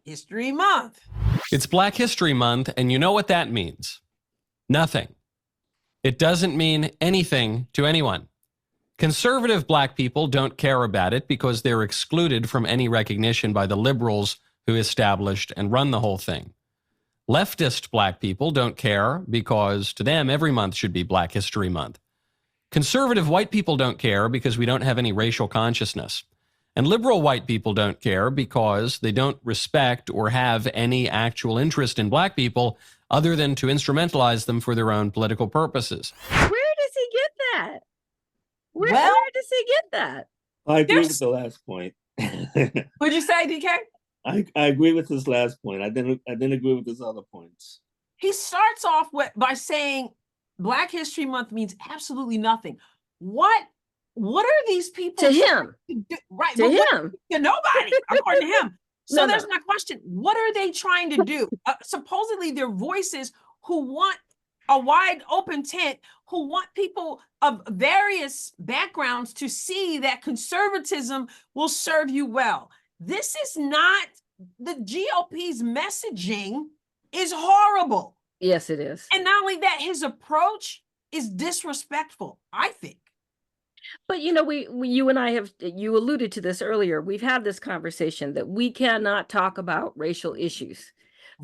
History Month. It's Black History Month, and you know what that means? Nothing. It doesn't mean anything to anyone. Conservative Black people don't care about it because they're excluded from any recognition by the liberals who established and run the whole thing. Leftist Black people don't care because to them every month should be Black History Month. Conservative white people don't care because we don't have any racial consciousness. And liberal white people don't care because they don't respect or have any actual interest in Black people other than to instrumentalize them for their own political purposes. Where does he get that? Where does he get that? I agree with the last point. What'd you say, DK? I agree with his last point. I didn't agree with his other points. He starts off by saying Black History Month means absolutely nothing. What are these people to him? Right. To him. To nobody, according to him. So there's my question. What are they trying to do? Supposedly their voices who want a wide open tent, who want people of various backgrounds to see that conservatism will serve you well. This is not, the GOP's messaging is horrible. Yes, it is. And not only that, his approach is disrespectful, I think. But you know, you and I you alluded to this earlier. We've had this conversation that we cannot talk about racial issues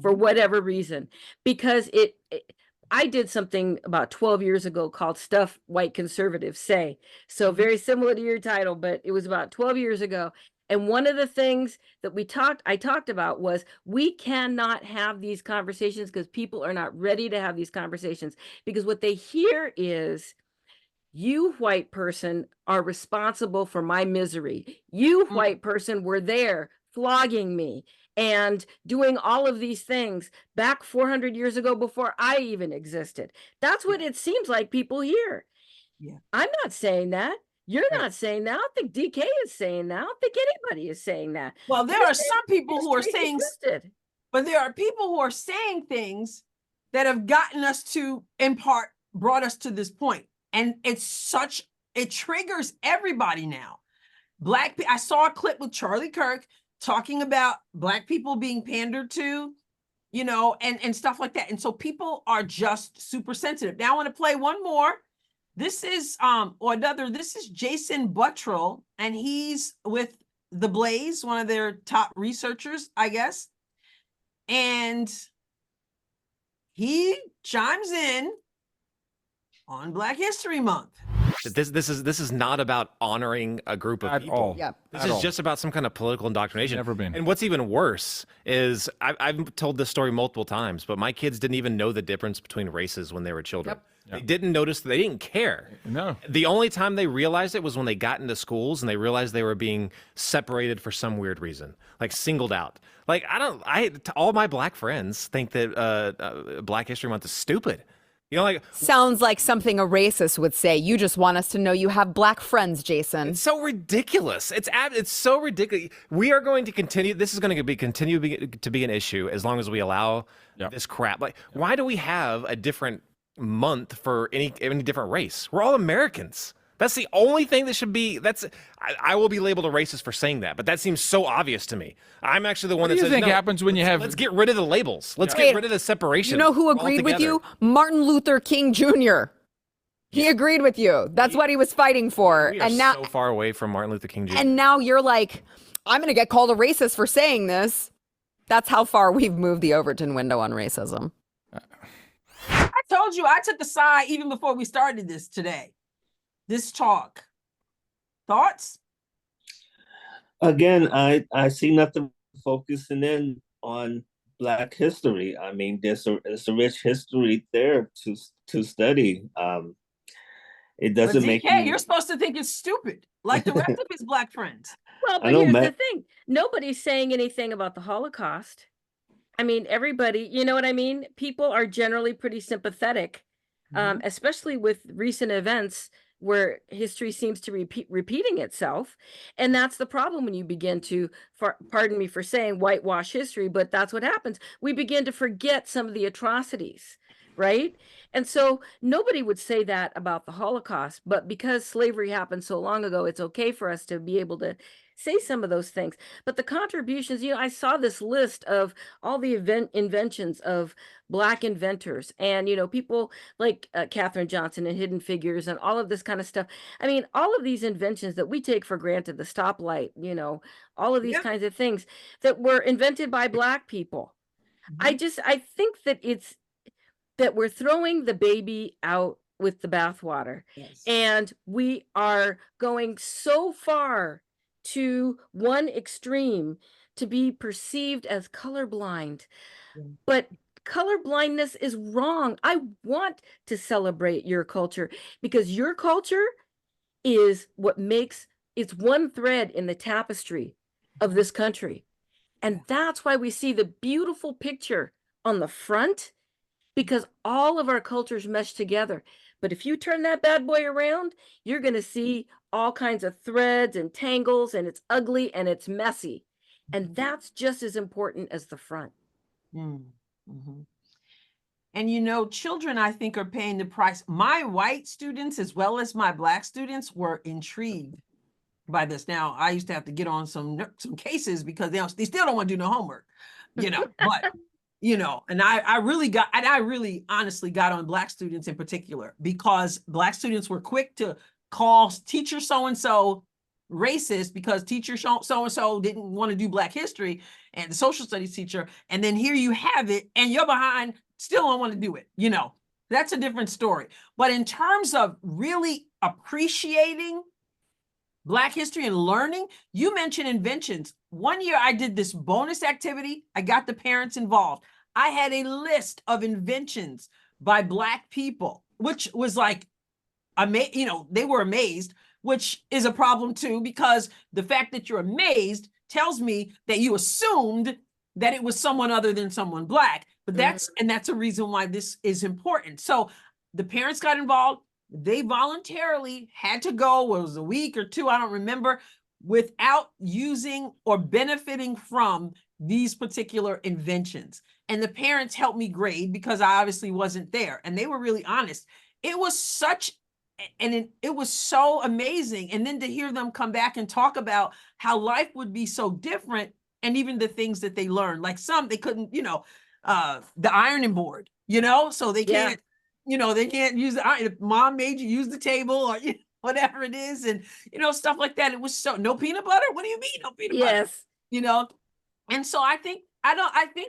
for whatever reason, because I did something about 12 years ago called Stuff White Conservatives Say. So very similar to your title, but it was about 12 years ago. And one of the things that I talked about was we cannot have these conversations because people are not ready to have these conversations, because what they hear is, you white person are responsible for my misery. You white person were there flogging me and doing all of these things back 400 years ago before I even existed. That's what it seems like people hear. Yeah. I'm not saying that. You're not saying that. I don't think DK is saying that. I don't think anybody is saying that. Well, there are some people who are saying, existed. but there are people who are saying things that have gotten us to, in part, brought us to this point. And it triggers everybody now. I saw a clip with Charlie Kirk talking about Black people being pandered to, you know, and stuff like that. And so people are just super sensitive. Now I want to play one more. This is this is Jason Buttrill, and he's with The Blaze, one of their top researchers, I guess. And he chimes in on Black History Month. This is not about honoring a group of people. All. Yep. This is just about some kind of political indoctrination. Never been. And what's even worse is I've told this story multiple times, but my kids didn't even know the difference between races when they were children. Yep. They didn't notice, they didn't care. No. The only time they realized it was when they got into schools and they realized they were being separated for some weird reason, like singled out. Like all my Black friends think that Black History Month is stupid. You know, like, Sounds like something a racist would say. You just want us to know you have Black friends, Jason. it's so ridiculous. It's so ridiculous. We are going to continue. This is going to continue to be an issue as long as we allow this crap. Like, why do we have a different month for any different race? We're all Americans. That's the only thing that should be. I will be labeled a racist for saying that, but that seems so obvious to me. I'm actually the one What that do you says, think no, happens when you have? let's get rid of the labels. Let's get rid of the separation. You know who agreed with you? altogether. Martin Luther King Jr. He agreed with you. That's what he was fighting for. We are And now, so far away from Martin Luther King Jr. and now you're like, I'm going to get called a racist for saying this. That's how far we've moved the Overton window on racism. I told you I took a side even before we started this talk. Thoughts? Again, I see nothing focusing in on Black history. I mean, there's a rich history there to study. It doesn't make you. You're supposed to think it's stupid, like the rest of his Black friends. Well, but here's the thing. Nobody's saying anything about the Holocaust. I mean, everybody, you know what I mean? People are generally pretty sympathetic, especially with recent events where history seems to repeating itself. And that's the problem when you begin to, pardon me for saying whitewash history, but that's what happens. We begin to forget some of the atrocities, right? And so nobody would say that about the Holocaust, but because slavery happened so long ago, it's okay for us to be able to say some of those things. But the contributions, you know, I saw this list of all the inventions of Black inventors and, you know, people like Katherine Johnson and Hidden Figures and all of this kind of stuff. I mean, all of these inventions that we take for granted, the stoplight, you know, all of these kinds of things that were invented by Black people. I think that that we're throwing the baby out with the bathwater. Yes. And we are going so far to one extreme to be perceived as colorblind. But colorblindness is wrong. I want to celebrate your culture because your culture is it's one thread in the tapestry of this country. And that's why we see the beautiful picture on the front, because all of our cultures mesh together. But if you turn that bad boy around, you're going to see all kinds of threads and tangles, and it's ugly and it's messy. And that's just as important as the front. Mm-hmm. And you know, children, I think, are paying the price. My white students, as well as my black students, were intrigued by this. Now, I used to have to get on some cases because they still don't want to do no homework, you know, but you know, and I really honestly got on black students in particular, because black students were quick to call teacher so-and-so racist because teacher so-and-so didn't want to do black history, and the social studies teacher. And then here you have it, and you're behind, still don't want to do it. You know, that's a different story. But in terms of really appreciating Black history and learning, you mentioned inventions. One year I did this bonus activity. I got the parents involved. I had a list of inventions by Black people, which was like, you know, they were amazed, which is a problem too, because the fact that you're amazed tells me that you assumed that it was someone other than someone Black. But that's a reason why this is important. So the parents got involved. They voluntarily had to go, it was a week or two, I don't remember, without using or benefiting from these particular inventions. And the parents helped me grade because I obviously wasn't there. And they were really honest. It was it was so amazing. And then to hear them come back and talk about how life would be so different, and even the things that they learned, like they couldn't, you know, the ironing board, you know, so they can't, you know, they can't use if mom made you use the table or whatever it is, and you know, stuff like that. It was no peanut butter. What do you mean no peanut butter? Yes. You know, and so I think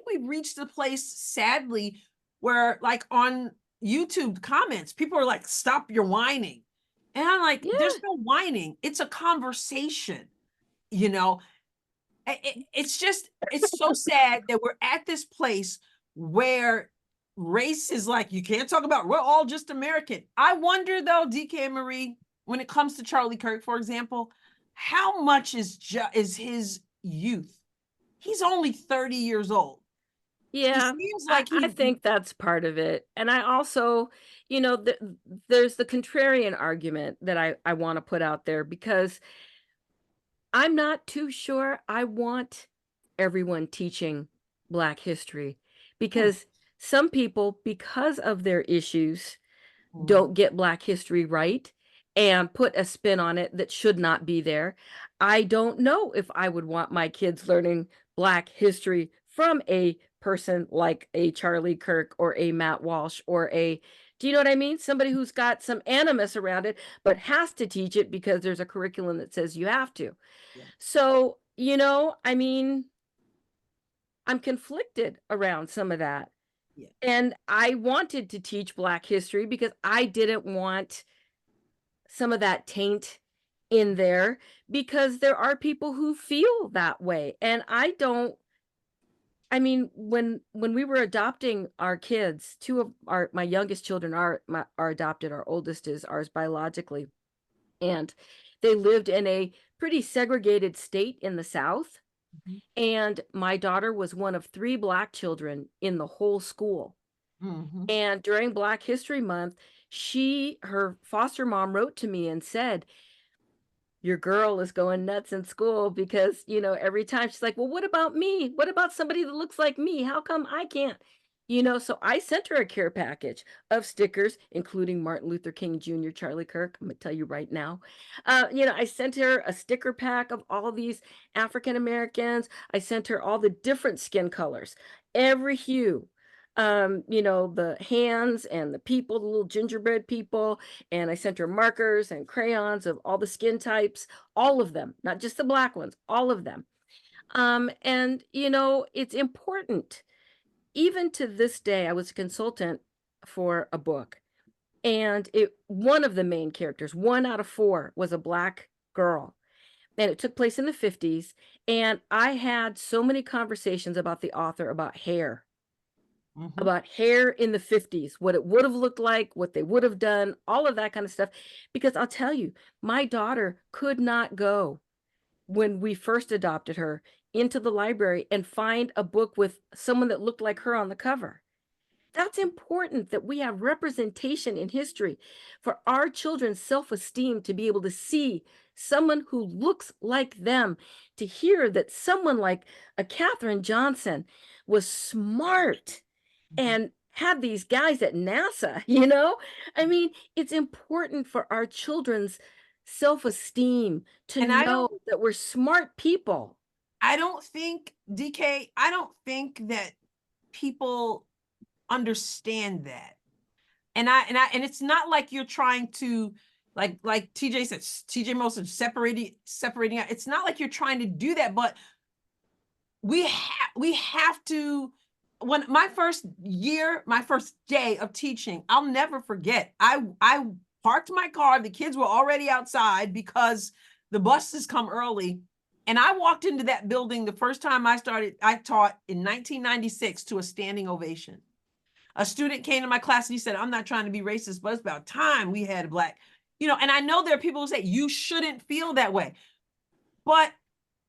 we've reached a place, sadly, where like on YouTube comments, people are like, "Stop your whining," and I'm like, "There's no whining. It's a conversation." You know, it's so sad that we're at this place where race is like, you can't talk about, we're all just American. I wonder though, DK and Marie, when it comes to Charlie Kirk, for example, how much is his youth? He's only 30 years old. Yeah, it seems like I think that's part of it. And I also, you know, there's the contrarian argument that I want to put out there, because I'm not too sure I want everyone teaching Black history, because some people, because of their issues, don't get Black history right and put a spin on it that should not be there. I don't know if I would want my kids learning Black history from a person like a Charlie Kirk or a Matt Walsh or do you know what I mean? Somebody who's got some animus around it, but has to teach it because there's a curriculum that says you have to. Yeah. So, you know, I mean, I'm conflicted around some of that. Yeah. And I wanted to teach Black history because I didn't want some of that taint in there, because there are people who feel that way. And when we were adopting our kids, two of my youngest children are adopted. Our oldest is ours biologically. And they lived in a pretty segregated state in the South. Mm-hmm. And my daughter was one of 3 Black children in the whole school. Mm-hmm. And during Black History Month, her foster mom wrote to me and said, "Your girl is going nuts in school because, you know, every time she's like, well, what about me? What about somebody that looks like me? How come I can't?" You know, so I sent her a care package of stickers, including Martin Luther King Jr., Charlie Kirk. I'm going to tell you right now. You know, I sent her a sticker pack of all these African-Americans. I sent her all the different skin colors, every hue. You know, the hands and the people, the little gingerbread people. And I sent her markers and crayons of all the skin types, all of them, not just the Black ones, all of them. And, you know, it's important. Even to this day, I was a consultant for a book, and one of the main characters, 1 out of 4, was a Black girl. And it took place in the 50s. And I had so many conversations about the author about hair. Mm-hmm. About hair in the 50s, what it would have looked like, what they would have done, all of that kind of stuff. Because I'll tell you, my daughter could not go, when we first adopted her, into the library and find a book with someone that looked like her on the cover. That's important that we have representation in history for our children's self-esteem to be able to see someone who looks like them, to hear that someone like a Katherine Johnson was smart and had these guys at NASA, you know? I mean, it's important for our children's self-esteem to And I know don't that we're smart people. I don't think, DK, I don't think that people understand that. And it's not like you're trying to, like TJ said, TJ Moses separating out. It's not like you're trying to do that, but we have to. When my first day of teaching, I'll never forget. I parked my car. The kids were already outside because the buses come early. And I walked into that building the first time I taught in 1996 to a standing ovation. A student came to my class and he said, I'm not trying to be racist, but it's about time we had a black, and I know there are people who say you shouldn't feel that way, but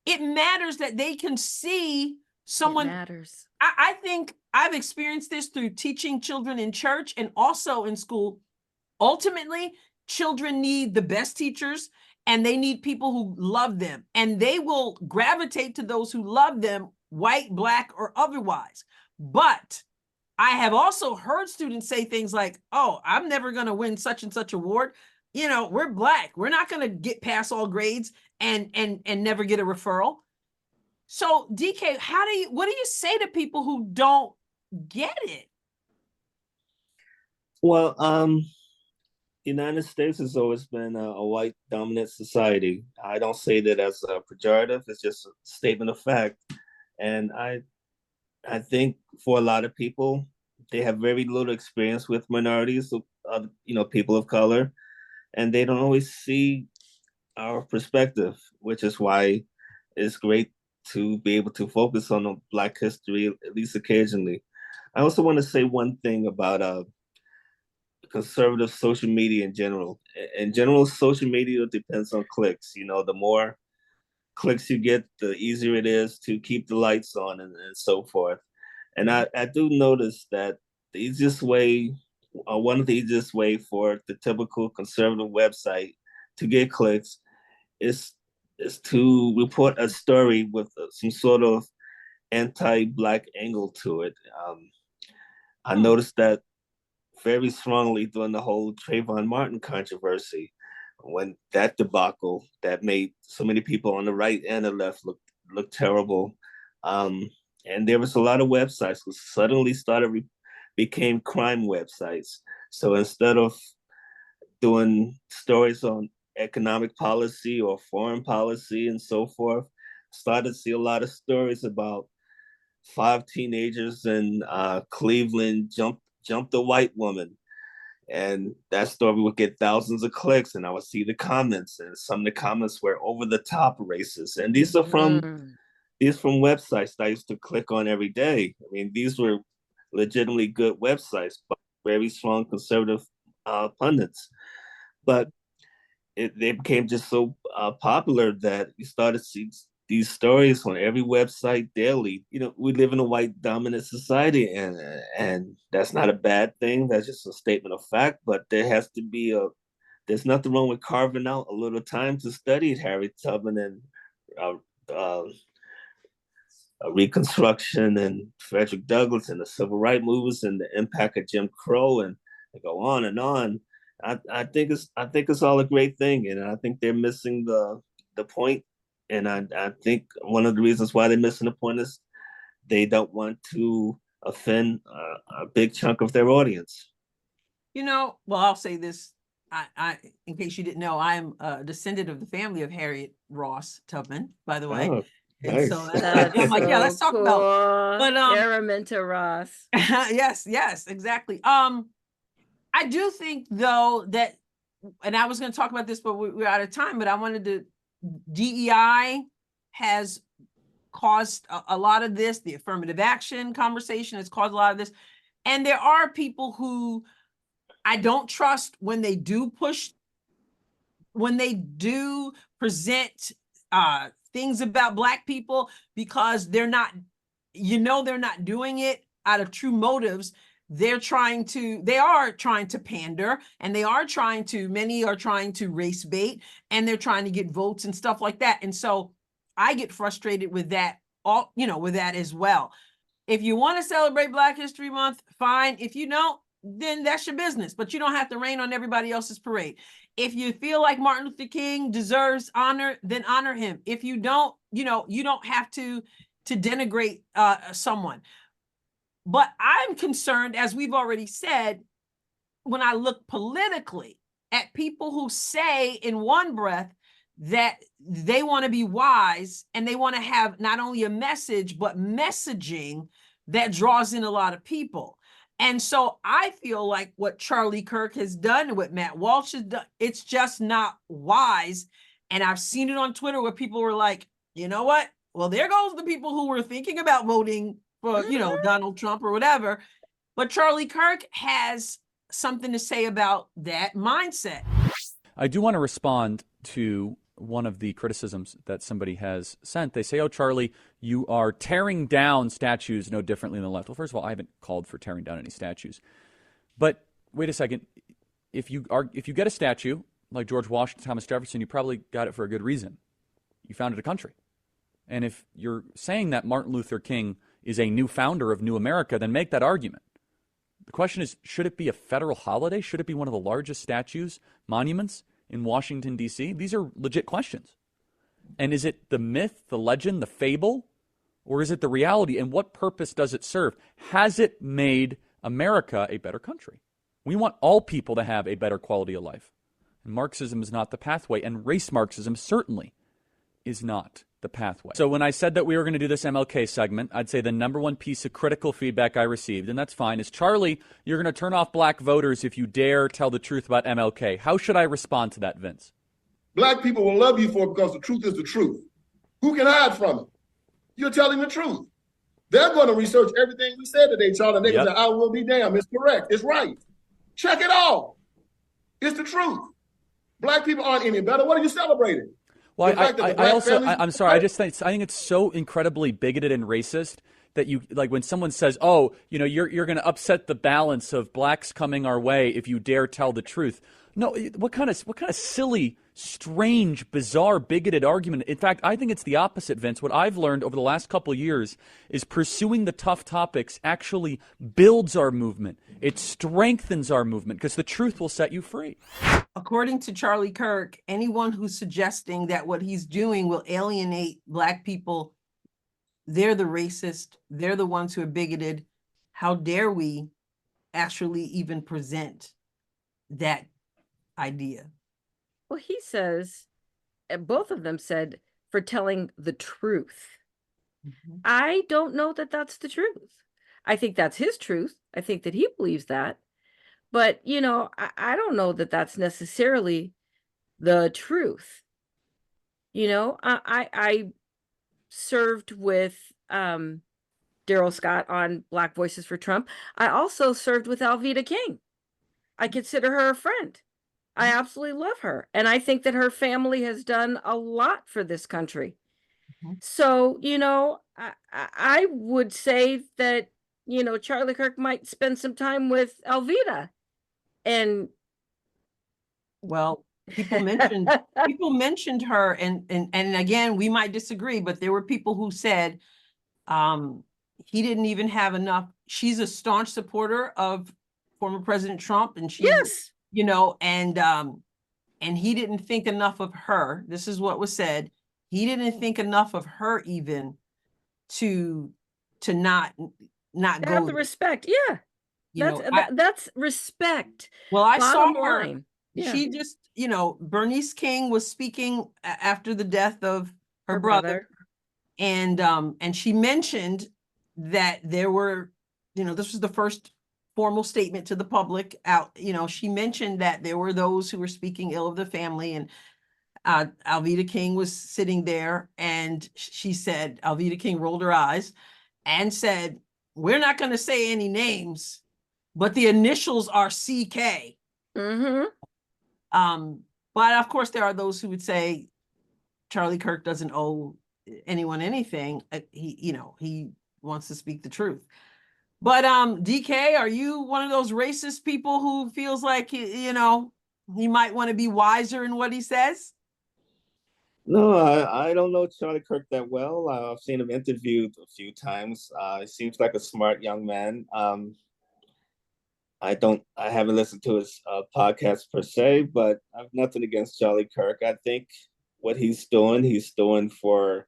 it matters that they can see someone. It matters. I think I've experienced this through teaching children in church and also in school. Ultimately, children need the best teachers and they need people who love them, and they will gravitate to those who love them, white, black, or otherwise. But I have also heard students say things like, oh, I'm never going to win such and such award. We're black. We're not going to get past all grades and never get a referral. So DK, what do you say to people who don't get it? Well, United States has always been a white dominant society. I don't say that as a pejorative. It's just a statement of fact. And I think for a lot of people, they have very little experience with minorities, people of color, and they don't always see our perspective, which is why it's great to be able to focus on Black history, at least occasionally. I also want to say one thing about conservative social media in general. In general, social media depends on clicks. The more clicks you get, the easier it is to keep the lights on and so forth. And I do notice that the easiest way, one of the easiest way for the typical conservative website to get clicks is to report a story with some sort of anti-Black angle to it. I noticed that very strongly during the whole Trayvon Martin controversy, when that debacle that made so many people on the right and the left look terrible. And there was a lot of websites who suddenly became crime websites. So instead of doing stories on economic policy or foreign policy and so forth, started to see a lot of stories about 5 teenagers in Cleveland jumped a white woman. And that story would get thousands of clicks, and I would see the comments, and some of the comments were over the top racist. And these are from websites that I used to click on every day. I mean, these were legitimately good websites, but very strong conservative pundits. But they became just so popular that you started to see these stories on every website daily. We live in a white dominant society, and that's not a bad thing. That's just a statement of fact. But there's nothing wrong with carving out a little time to study Harriet Tubman and Reconstruction and Frederick Douglass and the Civil Rights Movements and the impact of Jim Crow, and go on and on. I think it's all a great thing, and I think they're missing the point. And I think one of the reasons why they're missing the point is they don't want to offend a big chunk of their audience. Well, I'll say this. I in case you didn't know, I'm a descendant of the family of Harriet Ross Tubman, by the way. Oh, and nice. so I'm like, yeah, let's talk about. But Araminta Ross. yes, exactly. I do think though that, and I was going to talk about this, but we're out of time. But I wanted to. DEI has caused a lot of this. The affirmative action conversation has caused a lot of this. And there are people who I don't trust when they do present things about Black people, because they're not doing it out of true motives. they are trying to pander, and many are trying to race bait, and they're trying to get votes and stuff like that. And so I get frustrated with that, with that as well. If you want to celebrate Black History Month, fine. If you don't, then that's your business, but you don't have to rain on everybody else's parade. If you feel like Martin Luther King deserves honor, then honor him. If you don't, you don't have to denigrate someone. But I'm concerned, as we've already said, when I look politically at people who say in one breath that they want to be wise and they want to have not only a message, but messaging that draws in a lot of people. And so I feel like what Charlie Kirk has done and what Matt Walsh has done, it's just not wise. And I've seen it on Twitter where people were like, you know what? Well, there goes the people who were thinking about voting for, Donald Trump or whatever. But Charlie Kirk has something to say about that mindset. I do want to respond to one of the criticisms that somebody has sent. They say, oh, Charlie, you are tearing down statues no differently than the left. Well, first of all, I haven't called for tearing down any statues. But wait a second. If you get a statue like George Washington, Thomas Jefferson, you probably got it for a good reason. You founded a country. And if you're saying that Martin Luther King is a new founder of New America, then make that argument. The question is, should it be a federal holiday? Should it be one of the largest statues, monuments in Washington, D.C.? These are legit questions. And is it the myth, the legend, the fable, or is it the reality? And what purpose does it serve? Has it made America a better country? We want all people to have a better quality of life. And Marxism is not the pathway, and race Marxism certainly is not the pathway. So when I said that we were going to do this MLK segment, I'd say the number one piece of critical feedback I received, and that's fine, is, Charlie, you're going to turn off black voters if you dare tell the truth about MLK. How should I respond to that, Vince? Black people will love you for it because the truth is the truth. Who can hide from it? You're telling the truth. They're going to research everything we said today, Charlie, and they can say, I will be damned. It's correct. It's right. Check it all. It's the truth. Black people aren't any better. What are you celebrating? Well, I'm sorry. I think it's so incredibly bigoted and racist that you, like, when someone says, oh, you're going to upset the balance of blacks coming our way if you dare tell the truth. No, what kind of silly, strange, bizarre, bigoted argument? In fact, I think it's the opposite, Vince. What I've learned over the last couple of years is pursuing the tough topics actually builds our movement. It strengthens our movement because the truth will set you free. According to Charlie Kirk, anyone who's suggesting that what he's doing will alienate Black people, they're the racist, they're the ones who are bigoted. How dare we actually even present that idea? Well, he says, both of them said, for telling the truth. Mm-hmm. I don't know that that's the truth. I think that's his truth. I think that he believes that. But, I don't know that that's necessarily the truth. I served with Daryl Scott on Black Voices for Trump. I also served with Alveda King. I consider her a friend. I absolutely love her. And I think that her family has done a lot for this country. Mm-hmm. So, I would say that, Charlie Kirk might spend some time with Alveda. And well, people mentioned her, and again, we might disagree, but there were people who said he didn't even have enough. She's a staunch supporter of former President Trump, and she, yes, and he didn't think enough of her. This is what was said. He didn't think enough of her even to not have go the respect. Yeah. That's respect. Well, I saw her. Yeah. She just, Bernice King was speaking after the death of her brother. And she mentioned that there were, this was the first formal statement to the public out. She mentioned that there were those who were speaking ill of the family, and Alveda King was sitting there, and she said, Alveda King rolled her eyes and said, we're not going to say any names, but the initials are CK. Mm-hmm. But of course, there are those who would say Charlie Kirk doesn't owe anyone anything. He wants to speak the truth. But DK, are you one of those racist people who feels like he might want to be wiser in what he says? No, I don't know Charlie Kirk that well. I've seen him interviewed a few times. He seems like a smart young man. I haven't listened to his podcast per se, but I've nothing against Charlie Kirk. I think what he's doing for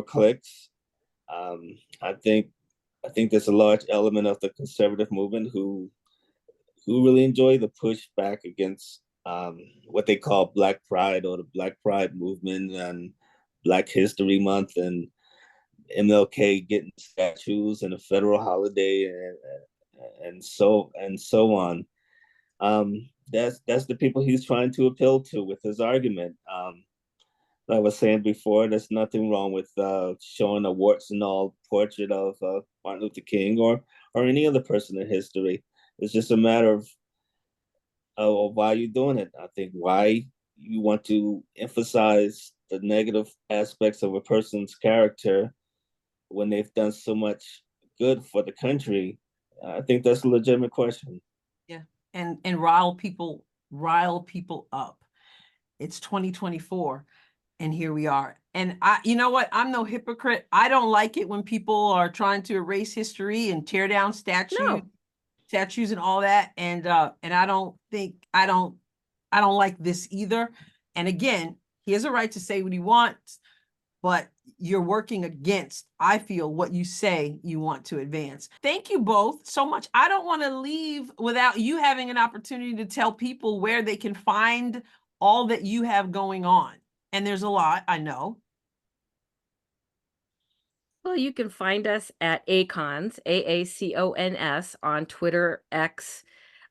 clicks. I think there's a large element of the conservative movement who really enjoy the pushback against what they call Black Pride or the Black Pride movement and Black History Month and MLK getting statues and a federal holiday and so on. That's the people he's trying to appeal to with his argument. Like I was saying before, there's nothing wrong with showing a warts and all portrait of Martin Luther King or any other person in history. It's just a matter of why you're doing it. I think why you want to emphasize the negative aspects of a person's character when they've done so much good for the country. I think that's a legitimate question. Yeah, and rile people up. It's 2024. And here we are. And you know what? I'm no hypocrite. I don't like it when people are trying to erase history and tear down statues and all that. And I don't like this either. And again, he has a right to say what he wants, but you're working against, I feel, what you say you want to advance. Thank you both so much. I don't want to leave without you having an opportunity to tell people where they can find all that you have going on. And there's a lot, I know. Well, you can find us at AACONS, AACONS, on Twitter, X,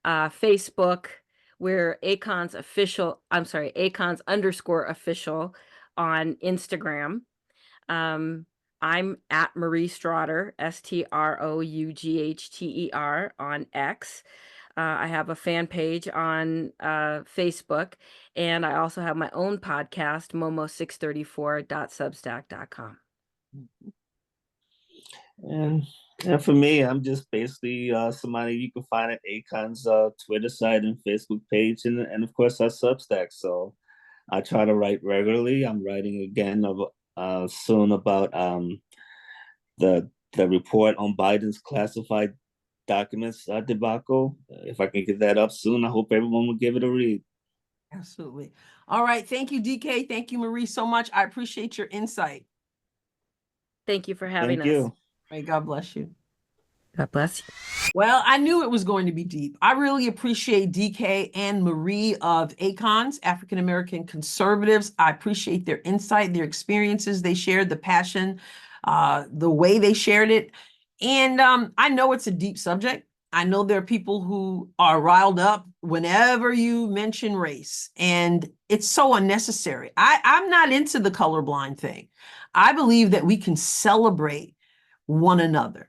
Facebook. We're AACONS_official on Instagram. I'm at Marie Strougher, STROUGHTER on X. I have a fan page on Facebook, and I also have my own podcast, MoMo634.substack.com. And for me, I'm just basically somebody you can find at Acon's Twitter site and Facebook page, and of course our Substack. So I try to write regularly. I'm writing again soon about the report on Biden's classified documents debacle. If I can get that up soon, I hope everyone will give it a read. Absolutely. All right. Thank you, DK. Thank you, Marie, so much. I appreciate your insight. Thank you for having us. Thank you. May God bless you. God bless you. Well, I knew it was going to be deep. I really appreciate DK and Marie of AACONS, African-American Conservatives. I appreciate their insight, their experiences they shared, the passion, the way they shared it. And I know it's a deep subject. I know there are people who are riled up whenever you mention race, and it's so unnecessary. I'm not into the colorblind thing. I believe that we can celebrate one another,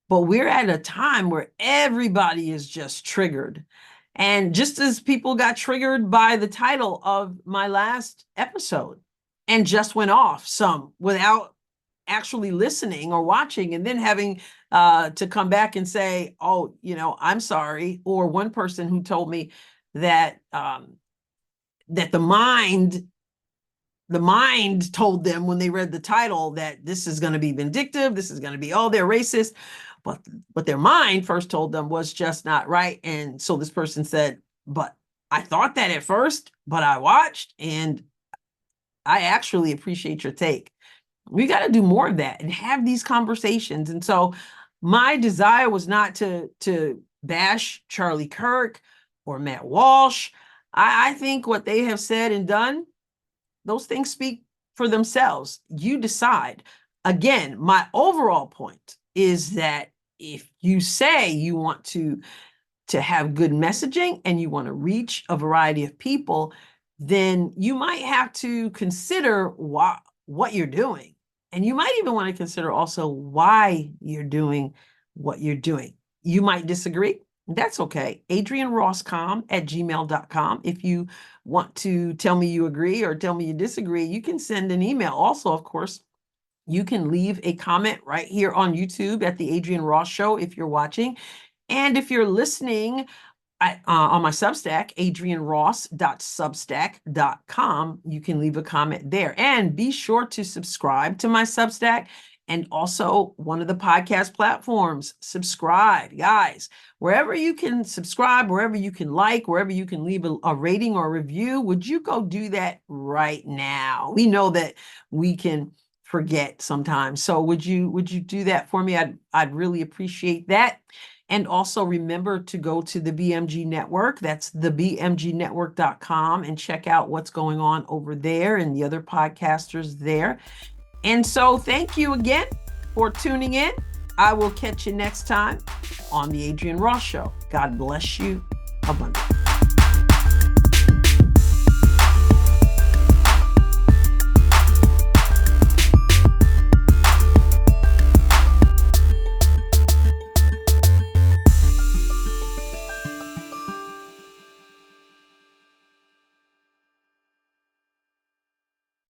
but we're at a time where everybody is just triggered. And just as people got triggered by the title of my last episode and just went off some without actually listening or watching, and then having to come back and say, oh, I'm sorry. Or one person who told me that that the mind told them when they read the title that this is going to be vindictive, this is going to be, oh, they're racist. But their mind first told them was just not right. And so this person said, but I thought that at first, but I watched, and I actually appreciate your take. We got to do more of that and have these conversations. And so my desire was not to bash Charlie Kirk or Matt Walsh. I think what they have said and done, those things speak for themselves. You decide. Again, my overall point is that if you say you want to have good messaging and you want to reach a variety of people, then you might have to consider what you're doing. And you might even want to consider also why you're doing what you're doing. You might disagree. That's okay. AdrienneRossCom at gmail.com. If you want to tell me you agree or tell me you disagree, you can send an email. Also, of course, You can leave a comment right here on YouTube at the Adrienne Ross Show if you're watching. And if you're listening on my Substack, AdrienneRoss.substack.com, you can leave a comment there. And be sure to subscribe to my Substack and also one of the podcast platforms. Subscribe, guys. Wherever you can subscribe, wherever you can like, wherever you can leave a rating or review, would you go do that right now? We know that we can forget sometimes. So would you do that for me? I'd really appreciate that. And also remember to go to the BMG Network. That's thebmgnetwork.com, and check out what's going on over there and the other podcasters there. And so thank you again for tuning in. I will catch you next time on the Adrienne Ross Show. God bless you abundantly.